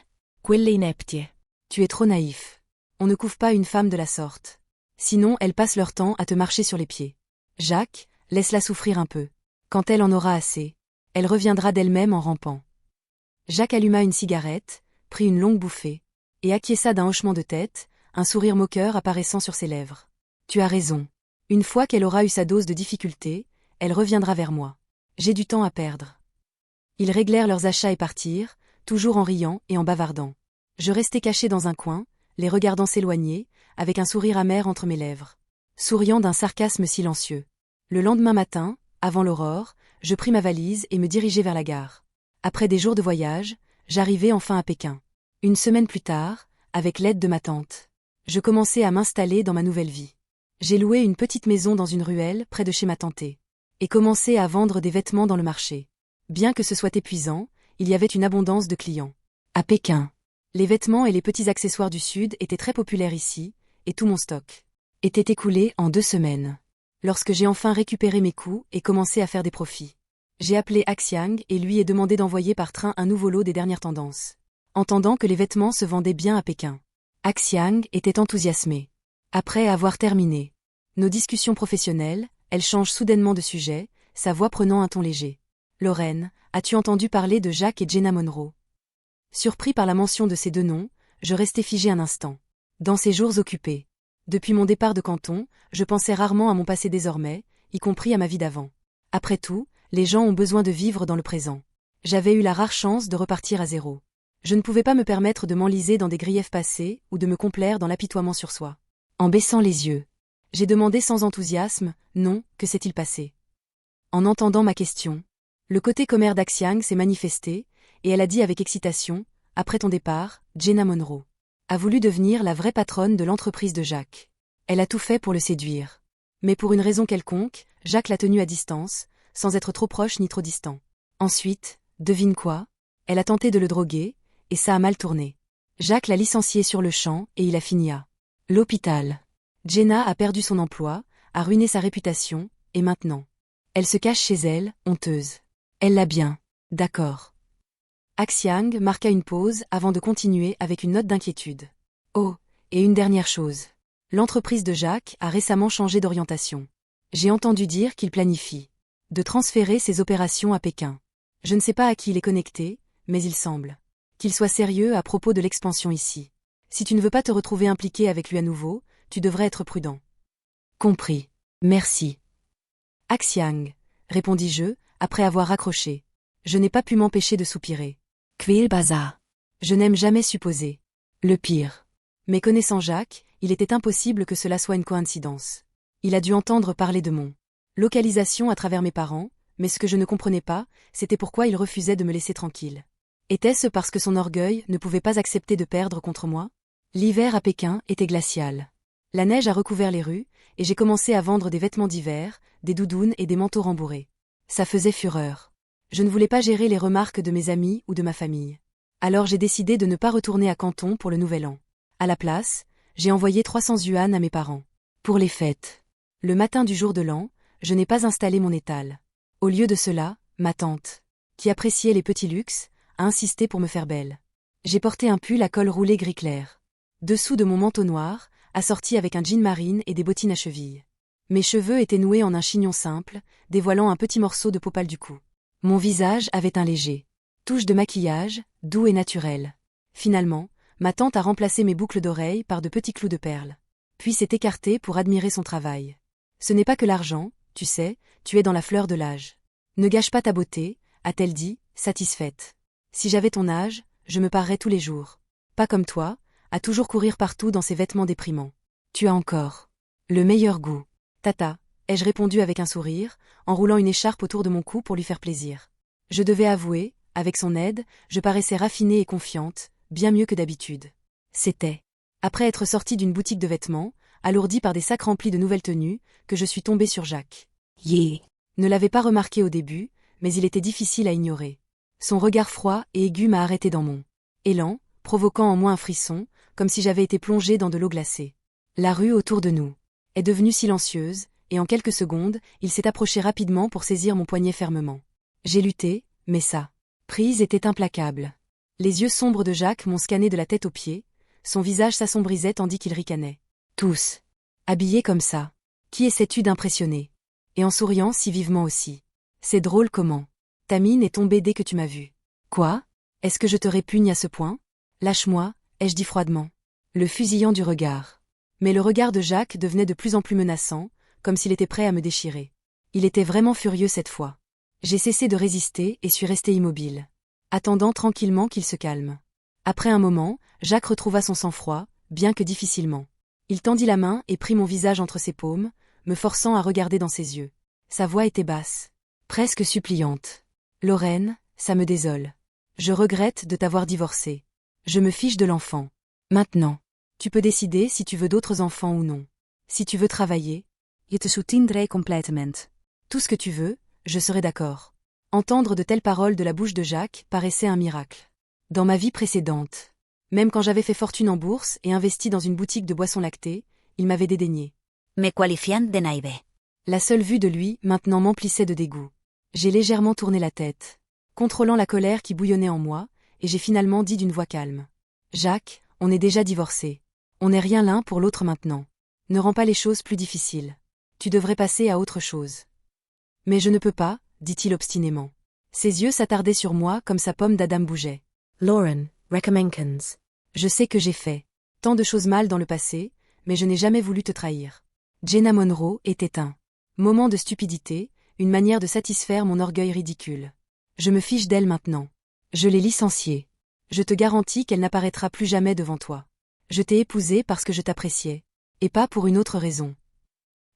Quelle ineptie. Tu es trop naïf. On ne couvre pas une femme de la sorte. Sinon, elles passent leur temps à te marcher sur les pieds. Jacques, laisse-la souffrir un peu. Quand elle en aura assez, elle reviendra d'elle-même en rampant. Jacques alluma une cigarette, prit une longue bouffée, et acquiesça d'un hochement de tête, un sourire moqueur apparaissant sur ses lèvres. Tu as raison. Une fois qu'elle aura eu sa dose de difficulté, elle reviendra vers moi. J'ai du temps à perdre. Ils réglèrent leurs achats et partirent, toujours en riant et en bavardant. Je restai caché dans un coin, les regardant s'éloigner, avec un sourire amer entre mes lèvres. Souriant d'un sarcasme silencieux. Le lendemain matin, avant l'aurore, je pris ma valise et me dirigeai vers la gare. Après des jours de voyage, j'arrivai enfin à Pékin. Une semaine plus tard, avec l'aide de ma tante, je commençai à m'installer dans ma nouvelle vie. J'ai loué une petite maison dans une ruelle près de chez ma tantée, et commencé à vendre des vêtements dans le marché. Bien que ce soit épuisant, il y avait une abondance de clients. À Pékin, les vêtements et les petits accessoires du Sud étaient très populaires ici, et tout mon stock était écoulé en 2 semaines. Lorsque j'ai enfin récupéré mes coûts et commencé à faire des profits, j'ai appelé Axiang et lui ai demandé d'envoyer par train un nouveau lot des dernières tendances. Entendant que les vêtements se vendaient bien à Pékin, Axiang était enthousiasmé. Après avoir terminé nos discussions professionnelles, elle change soudainement de sujet, sa voix prenant un ton léger. Lorraine, as-tu entendu parler de Jacques et Jenna Monroe? Surpris par la mention de ces 2 noms, je restai figé un instant. Dans ces jours occupés. Depuis mon départ de Canton, je pensais rarement à mon passé désormais, y compris à ma vie d'avant. Après tout, les gens ont besoin de vivre dans le présent. J'avais eu la rare chance de repartir à zéro. Je ne pouvais pas me permettre de m'enliser dans des griefs passés ou de me complaire dans l'apitoiement sur soi. En baissant les yeux, j'ai demandé sans enthousiasme, non, que s'est-il passé? En entendant ma question, le côté commère d'Axiang s'est manifesté, et elle a dit avec excitation, après ton départ, Jenna Monroe a voulu devenir la vraie patronne de l'entreprise de Jacques. Elle a tout fait pour le séduire. Mais pour une raison quelconque, Jacques l'a tenue à distance, sans être trop proche ni trop distant. Ensuite, devine quoi? Elle a tenté de le droguer, et ça a mal tourné. Jacques l'a licencié sur le champ et il a fini à l'hôpital. Jenna a perdu son emploi, a ruiné sa réputation, et maintenant, elle se cache chez elle, honteuse. Elle l'a bien. D'accord. Axiang marqua une pause avant de continuer avec une note d'inquiétude. Oh, et une dernière chose. L'entreprise de Jacques a récemment changé d'orientation. J'ai entendu dire qu'il planifie de transférer ses opérations à Pékin. Je ne sais pas à qui il est connecté, mais il semble qu'il soit sérieux à propos de l'expansion ici. Si tu ne veux pas te retrouver impliqué avec lui à nouveau, tu devrais être prudent. Compris. Merci. Axiang, répondis-je, après avoir raccroché. Je n'ai pas pu m'empêcher de soupirer. Quel bazar. Je n'aime jamais supposer le pire. Mais connaissant Jacques, il était impossible que cela soit une coïncidence. Il a dû entendre parler de mon localisation à travers mes parents, mais ce que je ne comprenais pas, c'était pourquoi il refusait de me laisser tranquille. Était-ce parce que son orgueil ne pouvait pas accepter de perdre contre moi? L'hiver à Pékin était glacial. La neige a recouvert les rues, et j'ai commencé à vendre des vêtements d'hiver, des doudounes et des manteaux rembourrés. Ça faisait fureur. Je ne voulais pas gérer les remarques de mes amis ou de ma famille. Alors j'ai décidé de ne pas retourner à Canton pour le nouvel an. À la place, j'ai envoyé 300 yuan à mes parents. Pour les fêtes. Le matin du jour de l'an, je n'ai pas installé mon étal. Au lieu de cela, ma tante, qui appréciait les petits luxes, a insisté pour me faire belle. J'ai porté un pull à col roulé gris clair. Dessous de mon manteau noir, assorti avec un jean marine et des bottines à chevilles. Mes cheveux étaient noués en un chignon simple, dévoilant un petit morceau de peau pâle du cou. Mon visage avait un léger touche de maquillage, doux et naturel. Finalement, ma tante a remplacé mes boucles d'oreilles par de petits clous de perles. Puis s'est écartée pour admirer son travail. Ce n'est pas que l'argent, tu sais, tu es dans la fleur de l'âge. Ne gâche pas ta beauté, a-t-elle dit, satisfaite. Si j'avais ton âge, je me parerais tous les jours. Pas comme toi, à toujours courir partout dans ces vêtements déprimants. Tu as encore le meilleur goût. Tata, ai-je répondu avec un sourire, en roulant une écharpe autour de mon cou pour lui faire plaisir. Je devais avouer, avec son aide, je paraissais raffinée et confiante, bien mieux que d'habitude. C'était, après être sortie d'une boutique de vêtements, alourdie par des sacs remplis de nouvelles tenues, que je suis tombée sur Jacques. Ne l'avais pas remarqué au début, mais il était difficile à ignorer. Son regard froid et aigu m'a arrêté dans mon élan, provoquant en moi un frisson, comme si j'avais été plongée dans de l'eau glacée. La rue autour de nous est devenue silencieuse, et en quelques secondes, il s'est approché rapidement pour saisir mon poignet fermement. J'ai lutté, mais sa prise était implacable. Les yeux sombres de Jacques m'ont scanné de la tête aux pieds, son visage s'assombrisait tandis qu'il ricanait. Tous habillés comme ça. Qui essaie-tu d'impressionner? Et en souriant si vivement aussi. C'est drôle comment. Ta mine est tombée dès que tu m'as vu. Quoi? Est-ce que je te répugne à ce point? Lâche-moi, ai-je dit froidement. Le fusillant du regard. Mais le regard de Jacques devenait de plus en plus menaçant, comme s'il était prêt à me déchirer. Il était vraiment furieux cette fois. J'ai cessé de résister et suis restée immobile, attendant tranquillement qu'il se calme. Après un moment, Jacques retrouva son sang-froid, bien que difficilement. Il tendit la main et prit mon visage entre ses paumes, me forçant à regarder dans ses yeux. Sa voix était basse, presque suppliante. Lorraine, ça me désole. Je regrette de t'avoir divorcée. Je me fiche de l'enfant. Maintenant, tu peux décider si tu veux d'autres enfants ou non. Si tu veux travailler, je te soutiendrai complètement. Tout ce que tu veux, je serai d'accord. Entendre de telles paroles de la bouche de Jacques paraissait un miracle. Dans ma vie précédente, même quand j'avais fait fortune en bourse et investi dans une boutique de boissons lactées, il m'avait dédaigné. Me qualifian de naïve. La seule vue de lui, maintenant m'emplissait de dégoût. J'ai légèrement tourné la tête, contrôlant la colère qui bouillonnait en moi, et j'ai finalement dit d'une voix calme. Jacques, on est déjà divorcés. On n'est rien l'un pour l'autre maintenant. Ne rends pas les choses plus difficiles. Tu devrais passer à autre chose. Mais je ne peux pas, dit-il obstinément. Ses yeux s'attardaient sur moi comme sa pomme d'Adam bougeait. Lauren, Recommenkens. Je sais que j'ai fait tant de choses mal dans le passé, mais je n'ai jamais voulu te trahir. Jenna Monroe était un moment de stupidité, une manière de satisfaire mon orgueil ridicule. Je me fiche d'elle maintenant. Je l'ai licenciée. Je te garantis qu'elle n'apparaîtra plus jamais devant toi. Je t'ai épousée parce que je t'appréciais, et pas pour une autre raison.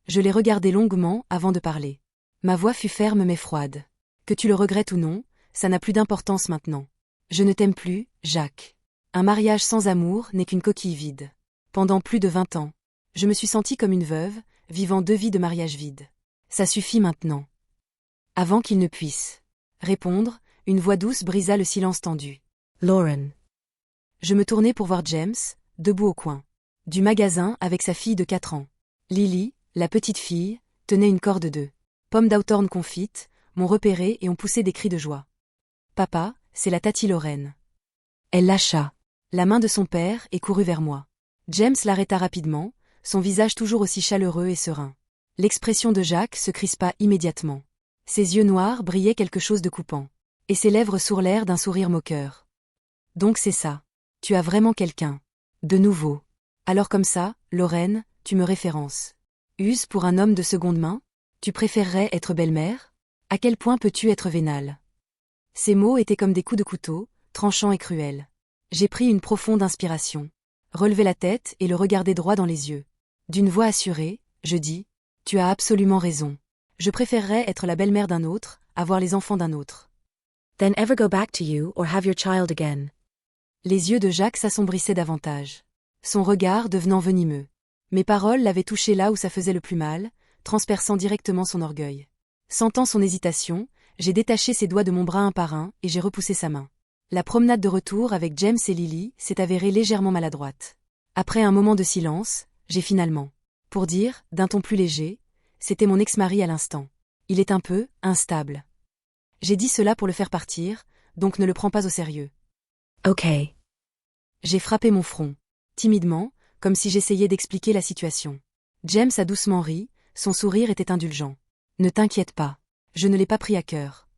Je l'ai regardée longuement avant de parler. Ma voix fut ferme mais froide. Que tu le regrettes ou non, ça n'a plus d'importance maintenant. Je ne t'aime plus, Jacques. Un mariage sans amour n'est qu'une coquille vide. Pendant plus de 20 ans, je me suis sentie comme une veuve, vivant 2 vies de mariage vides. Ça suffit maintenant. Avant qu'il ne puisse répondre, une voix douce brisa le silence tendu. Lauren. Je me tournai pour voir James, debout au coin du magasin avec sa fille de 4 ans. Lily, la petite fille, tenait une corde de pommes d'Hawthorne confites, m'ont repéré et ont poussé des cris de joie. Papa, c'est la Tati Lorraine. Elle lâcha la main de son père et courut vers moi. James l'arrêta rapidement, son visage toujours aussi chaleureux et serein. L'expression de Jacques se crispa immédiatement. Ses yeux noirs brillaient quelque chose de coupant, et ses lèvres sourlèrent d'un sourire moqueur. Donc c'est ça. Tu as vraiment quelqu'un de nouveau. Alors comme ça, Lorraine, tu me références. Use pour un homme de seconde main? Tu préférerais être belle-mère? À quel point peux-tu être vénale? Ces mots étaient comme des coups de couteau, tranchants et cruels. J'ai pris une profonde inspiration, relevé la tête et le regardai droit dans les yeux. D'une voix assurée, je dis, « Tu as absolument raison. Je préférerais être la belle-mère d'un autre, avoir les enfants d'un autre. » Then ever go back to you or have your child again. Les yeux de Jacques s'assombrissaient davantage, son regard devenant venimeux. Mes paroles l'avaient touché là où ça faisait le plus mal, transperçant directement son orgueil. Sentant son hésitation, j'ai détaché ses doigts de mon bras un par un et j'ai repoussé sa main. La promenade de retour avec James et Lily s'est avérée légèrement maladroite. Après un moment de silence, j'ai finalement Pour dire, d'un ton plus léger, c'était mon ex-mari à l'instant. Il est un peu instable. J'ai dit cela pour le faire partir, donc ne le prends pas au sérieux. Ok. J'ai frappé mon front, timidement, comme si j'essayais d'expliquer la situation. James a doucement ri, son sourire était indulgent. Ne t'inquiète pas. Je ne l'ai pas pris à cœur.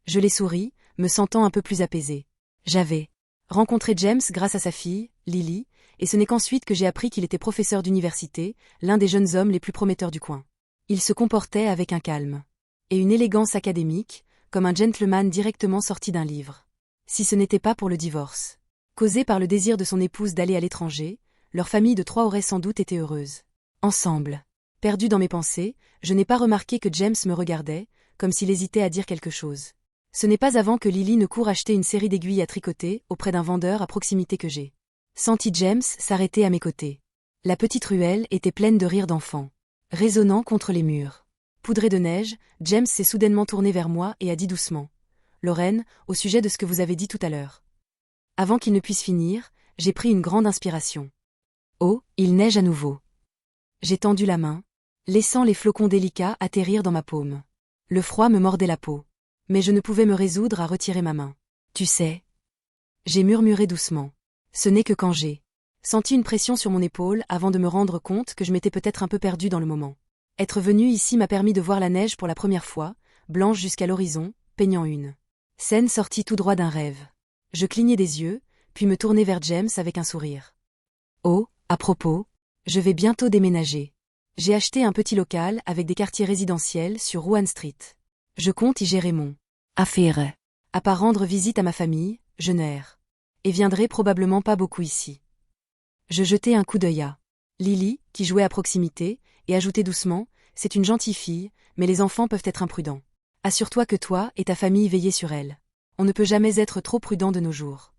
Je l'ai souri, me sentant un peu plus apaisée. J'avais rencontré James grâce à sa fille, Lily, et ce n'est qu'ensuite que j'ai appris qu'il était professeur d'université, l'un des jeunes hommes les plus prometteurs du coin. Il se comportait avec un calme et une élégance académique, comme un gentleman directement sorti d'un livre. Si ce n'était pas pour le divorce, causé par le désir de son épouse d'aller à l'étranger, leur famille de 3 aurait sans doute été heureuse. Ensemble. Perdu dans mes pensées, je n'ai pas remarqué que James me regardait, comme s'il hésitait à dire quelque chose. Ce n'est pas avant que Lily ne court acheter une série d'aiguilles à tricoter auprès d'un vendeur à proximité que j'ai senti James s'arrêter à mes côtés. La petite ruelle était pleine de rires d'enfants, résonnant contre les murs. Poudré de neige, James s'est soudainement tourné vers moi et a dit doucement. « Lorraine, au sujet de ce que vous avez dit tout à l'heure. » Avant qu'il ne puisse finir, j'ai pris une grande inspiration. Oh, il neige à nouveau. J'ai tendu la main, laissant les flocons délicats atterrir dans ma paume. Le froid me mordait la peau. Mais je ne pouvais me résoudre à retirer ma main. Tu sais. J'ai murmuré doucement. Ce n'est que quand j'ai senti une pression sur mon épaule avant de me rendre compte que je m'étais peut-être un peu perdue dans le moment. Être venue ici m'a permis de voir la neige pour la première fois, blanche jusqu'à l'horizon, peignant une scène sortie tout droit d'un rêve. Je clignai des yeux, puis me tournai vers James avec un sourire. Oh, à propos, je vais bientôt déménager. J'ai acheté un petit local avec des quartiers résidentiels sur Rowan Street. Je compte y gérer mon affaire. À part rendre visite à ma famille, je n'erre. Et viendrai probablement pas beaucoup ici. Je jetai un coup d'œil à Lily, qui jouait à proximité, et ajoutai doucement, c'est une gentille fille, mais les enfants peuvent être imprudents. Assure-toi que toi et ta famille veillez sur elle. On ne peut jamais être trop prudent de nos jours.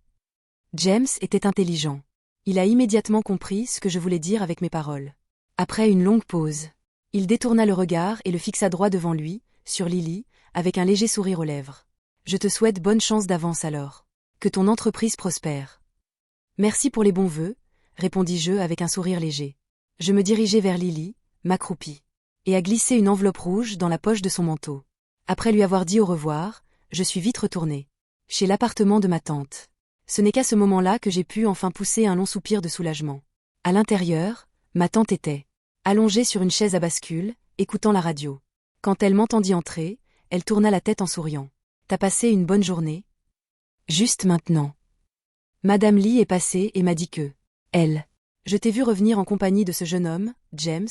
James était intelligent. Il a immédiatement compris ce que je voulais dire avec mes paroles. Après une longue pause, il détourna le regard et le fixa droit devant lui, sur Lily, avec un léger sourire aux lèvres. Je te souhaite bonne chance d'avance alors. Que ton entreprise prospère. Merci pour les bons vœux, répondis-je avec un sourire léger. Je me dirigeai vers Lily, m'accroupis, et a glissé une enveloppe rouge dans la poche de son manteau. Après lui avoir dit au revoir, je suis vite retournée chez l'appartement de ma tante. Ce n'est qu'à ce moment-là que j'ai pu enfin pousser un long soupir de soulagement. À l'intérieur, ma tante était allongée sur une chaise à bascule, écoutant la radio. Quand elle m'entendit entrer, elle tourna la tête en souriant. « T'as passé une bonne journée ?» Juste maintenant. Madame Lee est passée et m'a dit que elle. Je t'ai vu revenir en compagnie de ce jeune homme, James,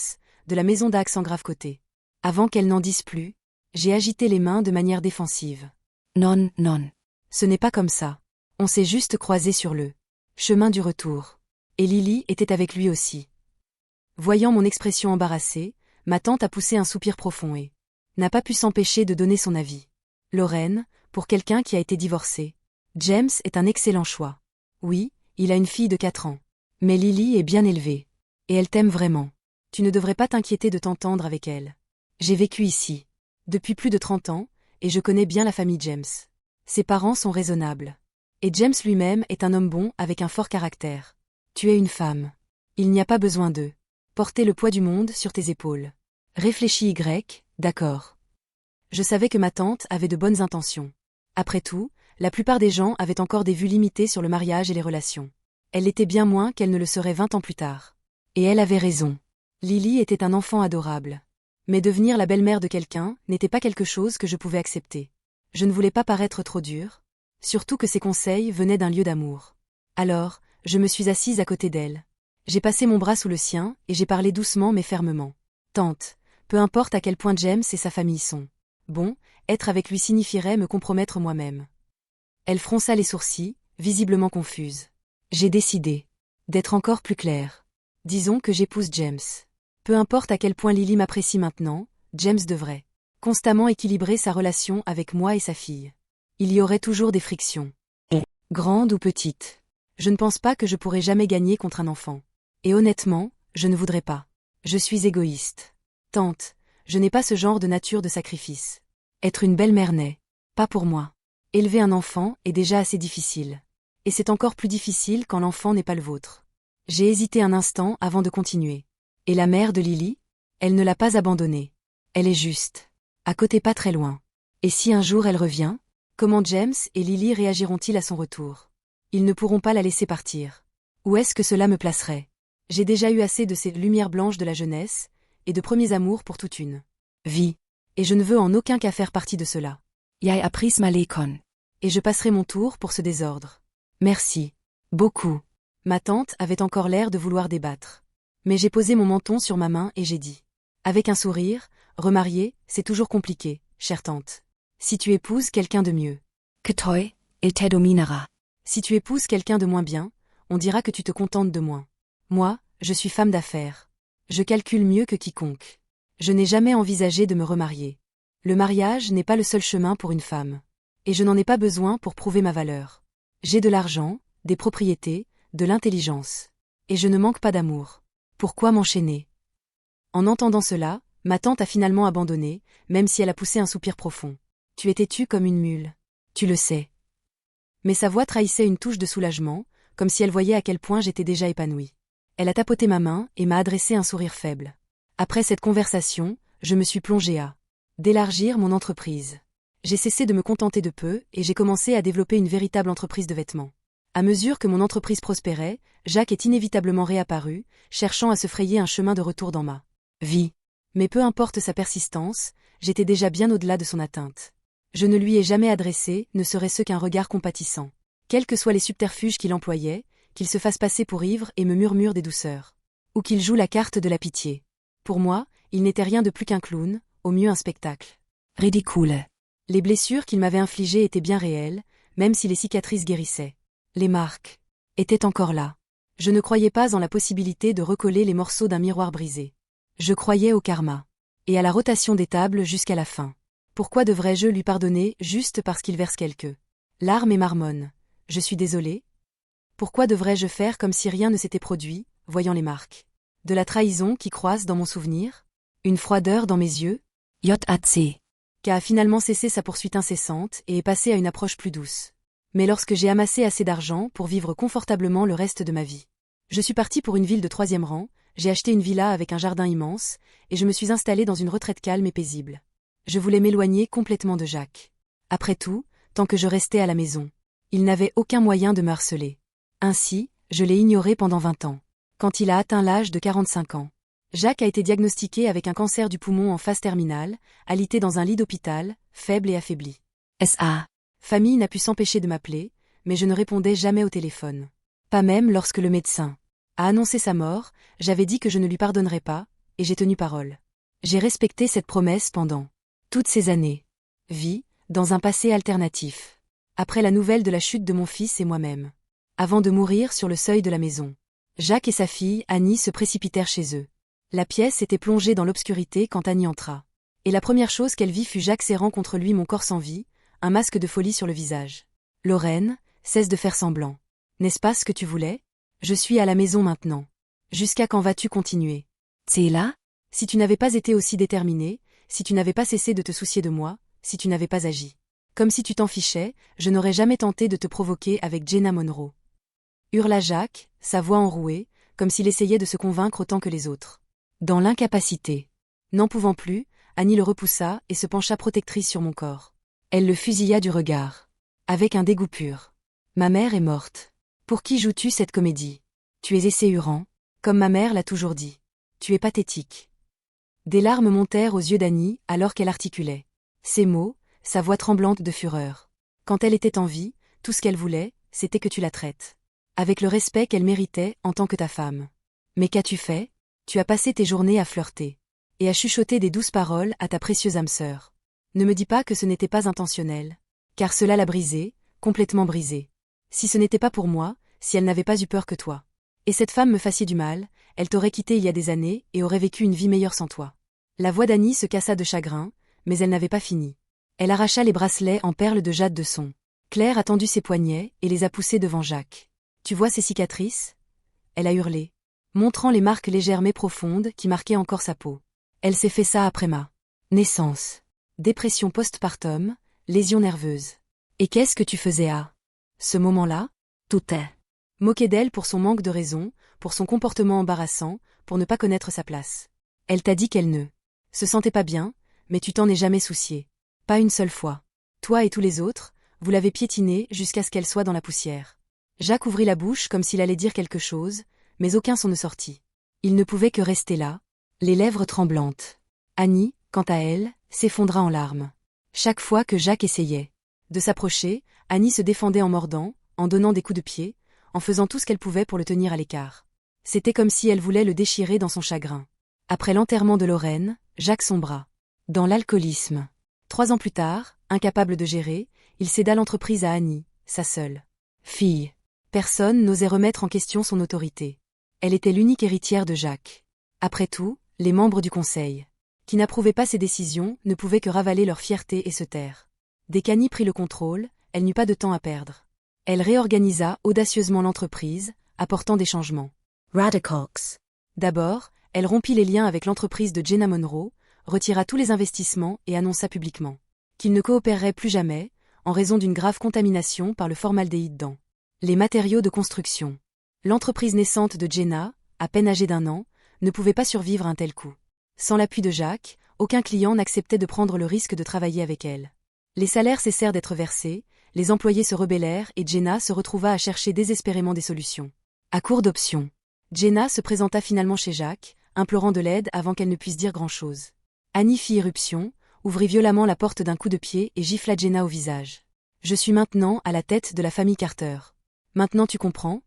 de la maison d'Axe en Grave-Côté. Avant qu'elle n'en dise plus, j'ai agité les mains de manière défensive. Non, non. Ce n'est pas comme ça. On s'est juste croisés sur le chemin du retour. Et Lily était avec lui aussi. Voyant mon expression embarrassée, ma tante a poussé un soupir profond et n'a pas pu s'empêcher de donner son avis. Lorraine, pour quelqu'un qui a été divorcé, James est un excellent choix. Oui, il a une fille de 4 ans. Mais Lily est bien élevée. Et elle t'aime vraiment. Tu ne devrais pas t'inquiéter de t'entendre avec elle. J'ai vécu ici depuis plus de 30 ans, et je connais bien la famille James. Ses parents sont raisonnables. Et James lui-même est un homme bon avec un fort caractère. Tu es une femme. Il n'y a pas besoin de porter le poids du monde sur tes épaules. Réfléchis Y, d'accord. Je savais que ma tante avait de bonnes intentions. Après tout, la plupart des gens avaient encore des vues limitées sur le mariage et les relations. Elle l'était bien moins qu'elle ne le serait 20 ans plus tard. Et elle avait raison. Lily était un enfant adorable. Mais devenir la belle-mère de quelqu'un n'était pas quelque chose que je pouvais accepter. Je ne voulais pas paraître trop dure, surtout que ses conseils venaient d'un lieu d'amour. Alors, je me suis assise à côté d'elle. J'ai passé mon bras sous le sien et j'ai parlé doucement mais fermement. Tante, peu importe à quel point James et sa famille sont bons, être avec lui signifierait me compromettre moi-même. Elle fronça les sourcils, visiblement confuse. J'ai décidé d'être encore plus claire. Disons que j'épouse James. Peu importe à quel point Lily m'apprécie maintenant, James devrait constamment équilibrer sa relation avec moi et sa fille. Il y aurait toujours des frictions. Grandes ou petites. Je ne pense pas que je pourrais jamais gagner contre un enfant. Et honnêtement, je ne voudrais pas. Je suis égoïste. Tante, je n'ai pas ce genre de nature de sacrifice. Être une belle-mère n'est pas pour moi. Élever un enfant est déjà assez difficile. Et c'est encore plus difficile quand l'enfant n'est pas le vôtre. J'ai hésité un instant avant de continuer. Et la mère de Lily? Elle ne l'a pas abandonnée. Elle est juste. À côté pas très loin. Et si un jour elle revient? Comment James et Lily réagiront-ils à son retour? Ils ne pourront pas la laisser partir. Où est-ce que cela me placerait? J'ai déjà eu assez de ces lumières blanches de la jeunesse, et de premiers amours pour toute une vie. Et je ne veux en aucun cas faire partie de cela. Jeg appris Malekon. Et je passerai mon tour pour ce désordre. Merci. Beaucoup. Ma tante avait encore l'air de vouloir débattre. Mais j'ai posé mon menton sur ma main et j'ai dit. Avec un sourire, remarier, c'est toujours compliqué, chère tante. Si tu épouses quelqu'un de mieux. Ketøj, et dominera. Si tu épouses quelqu'un de moins bien, on dira que tu te contentes de moins. Moi, je suis femme d'affaires. Je calcule mieux que quiconque. Je n'ai jamais envisagé de me remarier. Le mariage n'est pas le seul chemin pour une femme. Et je n'en ai pas besoin pour prouver ma valeur. J'ai de l'argent, des propriétés, de l'intelligence. Et je ne manque pas d'amour. Pourquoi m'enchaîner? En entendant cela, ma tante a finalement abandonné, même si elle a poussé un soupir profond. Tu es têtue comme une mule. Tu le sais. Mais sa voix trahissait une touche de soulagement, comme si elle voyait à quel point j'étais déjà épanouie. Elle a tapoté ma main et m'a adressé un sourire faible. Après cette conversation, je me suis plongée à d'élargir mon entreprise. J'ai cessé de me contenter de peu et j'ai commencé à développer une véritable entreprise de vêtements. À mesure que mon entreprise prospérait, Jacques est inévitablement réapparu, cherchant à se frayer un chemin de retour dans ma vie. Mais peu importe sa persistance, j'étais déjà bien au-delà de son atteinte. Je ne lui ai jamais adressé, ne serait-ce qu'un regard compatissant. Quels que soient les subterfuges qu'il employait, qu'il se fasse passer pour ivre et me murmure des douceurs. Ou qu'il joue la carte de la pitié. Pour moi, il n'était rien de plus qu'un clown, au mieux un spectacle. Ridicule. Les blessures qu'il m'avait infligées étaient bien réelles, même si les cicatrices guérissaient. Les marques étaient encore là. Je ne croyais pas en la possibilité de recoller les morceaux d'un miroir brisé. Je croyais au karma. Et à la rotation des tables jusqu'à la fin. Pourquoi devrais-je lui pardonner juste parce qu'il verse quelques larmes et marmonne? Je suis désolée. Pourquoi devrais-je faire comme si rien ne s'était produit, voyant les marques de la trahison qui croissent dans mon souvenir? Une froideur dans mes yeux? JAC. Qu'a finalement cessé sa poursuite incessante et est passé à une approche plus douce. Mais lorsque j'ai amassé assez d'argent pour vivre confortablement le reste de ma vie. Je suis partie pour une ville de 3e rang, j'ai acheté une villa avec un jardin immense, et je me suis installée dans une retraite calme et paisible. Je voulais m'éloigner complètement de Jacques. Après tout, tant que je restais à la maison, il n'avait aucun moyen de me harceler. Ainsi, je l'ai ignoré pendant 20 ans. Quand il a atteint l'âge de 45 ans, Jacques a été diagnostiqué avec un cancer du poumon en phase terminale, alité dans un lit d'hôpital, faible et affaibli. SA. Famille n'a pu s'empêcher de m'appeler, mais je ne répondais jamais au téléphone. Pas même lorsque le médecin a annoncé sa mort, j'avais dit que je ne lui pardonnerais pas, et j'ai tenu parole. J'ai respecté cette promesse pendant toutes ces années. Vie, dans un passé alternatif. Après la nouvelle de la chute de mon fils et moi-même. Avant de mourir sur le seuil de la maison. Jacques et sa fille, Annie, se précipitèrent chez eux. La pièce était plongée dans l'obscurité quand Annie entra. Et la première chose qu'elle vit fut Jacques serrant contre lui mon corps sans vie, un masque de folie sur le visage. Lorraine, cesse de faire semblant. N'est-ce pas ce que tu voulais? Je suis à la maison maintenant. Jusqu'à quand vas-tu continuer? C'est là? Si tu n'avais pas été aussi déterminée, si tu n'avais pas cessé de te soucier de moi, si tu n'avais pas agi. Comme si tu t'en fichais, je n'aurais jamais tenté de te provoquer avec Jenna Monroe. Hurla Jacques, sa voix enrouée, comme s'il essayait de se convaincre autant que les autres. Dans l'incapacité. N'en pouvant plus, Annie le repoussa et se pencha protectrice sur mon corps. Elle le fusilla du regard. Avec un dégoût pur. Ma mère est morte. Pour qui joues-tu cette comédie? Tu es essayurant, comme ma mère l'a toujours dit. Tu es pathétique. Des larmes montèrent aux yeux d'Annie alors qu'elle articulait ces mots, sa voix tremblante de fureur. Quand elle était en vie, tout ce qu'elle voulait, c'était que tu la traites. Avec le respect qu'elle méritait en tant que ta femme. Mais qu'as-tu fait? Tu as passé tes journées à flirter. Et à chuchoter des douces paroles à ta précieuse âme sœur. Ne me dis pas que ce n'était pas intentionnel. Car cela l'a brisée, complètement brisée. Si ce n'était pas pour moi, si elle n'avait pas eu peur que toi. Et cette femme me faisait du mal, elle t'aurait quitté il y a des années et aurait vécu une vie meilleure sans toi. La voix d'Annie se cassa de chagrin, mais elle n'avait pas fini. Elle arracha les bracelets en perles de jade de son. Claire a tendu ses poignets et les a poussés devant Jacques. Tu vois ces cicatrices? Elle a hurlé, montrant les marques légères mais profondes qui marquaient encore sa peau. Elle s'est fait ça après ma naissance. Dépression postpartum, lésion nerveuse. Et qu'est-ce que tu faisais à ce moment-là? Tout est. Moquer d'elle pour son manque de raison, pour son comportement embarrassant, pour ne pas connaître sa place. Elle t'a dit qu'elle ne se sentait pas bien, mais tu t'en es jamais soucié. Pas une seule fois. Toi et tous les autres, vous l'avez piétinée jusqu'à ce qu'elle soit dans la poussière. Jacques ouvrit la bouche comme s'il allait dire quelque chose, mais aucun son ne sortit. Il ne pouvait que rester là, les lèvres tremblantes. Annie, quant à elle, s'effondra en larmes. Chaque fois que Jacques essayait de s'approcher, Annie se défendait en mordant, en donnant des coups de pied, en faisant tout ce qu'elle pouvait pour le tenir à l'écart. C'était comme si elle voulait le déchirer dans son chagrin. Après l'enterrement de Lorraine, Jacques sombra dans l'alcoolisme. 3 ans plus tard, incapable de gérer, il céda l'entreprise à Annie, sa seule fille. Personne n'osait remettre en question son autorité. Elle était l'unique héritière de Jacques. Après tout, les membres du conseil, qui n'approuvaient pas ses décisions, ne pouvaient que ravaler leur fierté et se taire. Dès qu'Annie prit le contrôle, elle n'eut pas de temps à perdre. Elle réorganisa audacieusement l'entreprise, apportant des changements radicaux. D'abord, elle rompit les liens avec l'entreprise de Jenna Monroe, retira tous les investissements et annonça publiquement qu'ils ne coopéreraient plus jamais, en raison d'une grave contamination par le formaldéhyde dans les matériaux de construction. L'entreprise naissante de Jenna, à peine âgée d'1 an, ne pouvait pas survivre à un tel coup. Sans l'appui de Jacques, aucun client n'acceptait de prendre le risque de travailler avec elle. Les salaires cessèrent d'être versés, les employés se rebellèrent et Jenna se retrouva à chercher désespérément des solutions. À court d'options, Jenna se présenta finalement chez Jacques, implorant de l'aide avant qu'elle ne puisse dire grand-chose. Annie fit irruption, ouvrit violemment la porte d'un coup de pied et gifla Jenna au visage. « Je suis maintenant à la tête de la famille Carter. Maintenant tu comprends ?»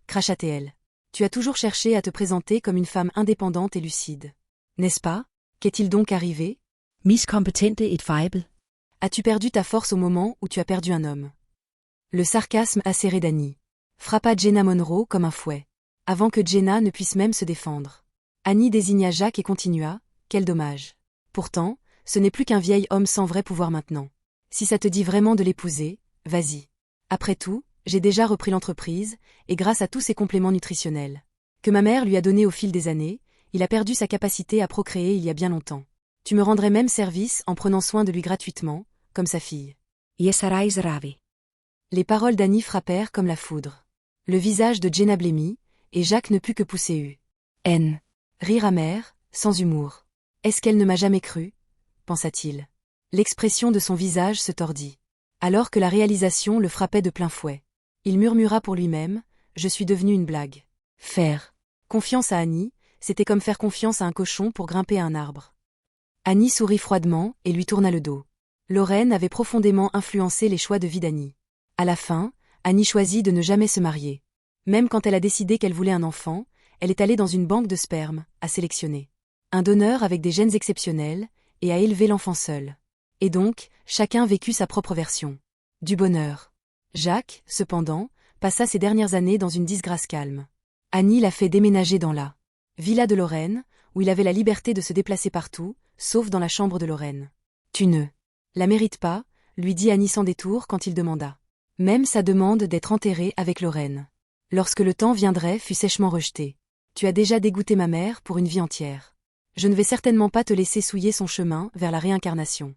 cracha-t-elle. « Tu as toujours cherché à te présenter comme une femme indépendante et lucide. N'est-ce pas? Qu'est-il donc arrivé? Miskompetente et faible. As-tu perdu ta force au moment où tu as perdu un homme ?» Le sarcasme acéré d'Annie frappa Jenna Monroe comme un fouet, avant que Jenna ne puisse même se défendre. Annie désigna Jacques et continua, « Quel dommage. Pourtant, ce n'est plus qu'un vieil homme sans vrai pouvoir maintenant. Si ça te dit vraiment de l'épouser, vas-y. Après tout, j'ai déjà repris l'entreprise, et grâce à tous ces compléments nutritionnels que ma mère lui a donnés au fil des années, il a perdu sa capacité à procréer il y a bien longtemps. Tu me rendrais même service en prenant soin de lui gratuitement, comme sa fille. » Les paroles d'Annie frappèrent comme la foudre. Le visage de Jenna blêmit, et Jacques ne put que pousser un rire amer, sans humour. « Est-ce qu'elle ne m'a jamais cru ?» pensa-t-il. L'expression de son visage se tordit, alors que la réalisation le frappait de plein fouet. Il murmura pour lui-même, « Je suis devenu une blague. » Faire confiance à Annie, c'était comme faire confiance à un cochon pour grimper à un arbre. Annie sourit froidement et lui tourna le dos. Lorraine avait profondément influencé les choix de vie d'Annie. À la fin, Annie choisit de ne jamais se marier. Même quand elle a décidé qu'elle voulait un enfant, elle est allée dans une banque de sperme, à sélectionner un donneur avec des gènes exceptionnels, et à élever l'enfant seul. Et donc, chacun vécut sa propre version du bonheur. Jacques, cependant, passa ses dernières années dans une disgrâce calme. Annie l'a fait déménager dans la villa de Lorraine, où il avait la liberté de se déplacer partout, sauf dans la chambre de Lorraine. « Tu ne la mérites pas », lui dit Annie sans détour quand il demanda. Même sa demande d'être enterrée avec Lorraine, lorsque le temps viendrait, fut sèchement rejetée. « Tu as déjà dégoûté ma mère pour une vie entière. Je ne vais certainement pas te laisser souiller son chemin vers la réincarnation. »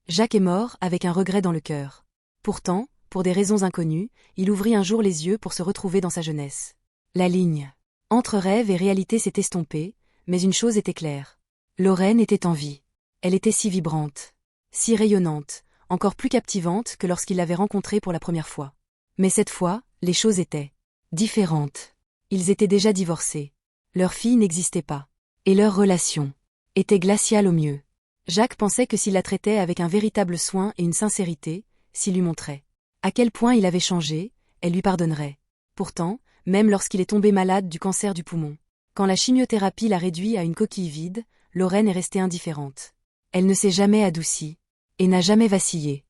Jacques est mort avec un regret dans le cœur. Pourtant, pour des raisons inconnues, il ouvrit un jour les yeux pour se retrouver dans sa jeunesse. La ligne entre rêve et réalité s'est estompée, mais une chose était claire. Lorraine était en vie. Elle était si vibrante, si rayonnante, encore plus captivante que lorsqu'il l'avait rencontrée pour la première fois. Mais cette fois, les choses étaient différentes. Ils étaient déjà divorcés. Leur fille n'existait pas. Et leur relation était glaciale au mieux. Jacques pensait que s'il la traitait avec un véritable soin et une sincérité, s'il lui montrait à quel point il avait changé, elle lui pardonnerait. Pourtant, même lorsqu'il est tombé malade du cancer du poumon, quand la chimiothérapie l'a réduit à une coquille vide, Lorraine est restée indifférente. Elle ne s'est jamais adoucie et n'a jamais vacillé.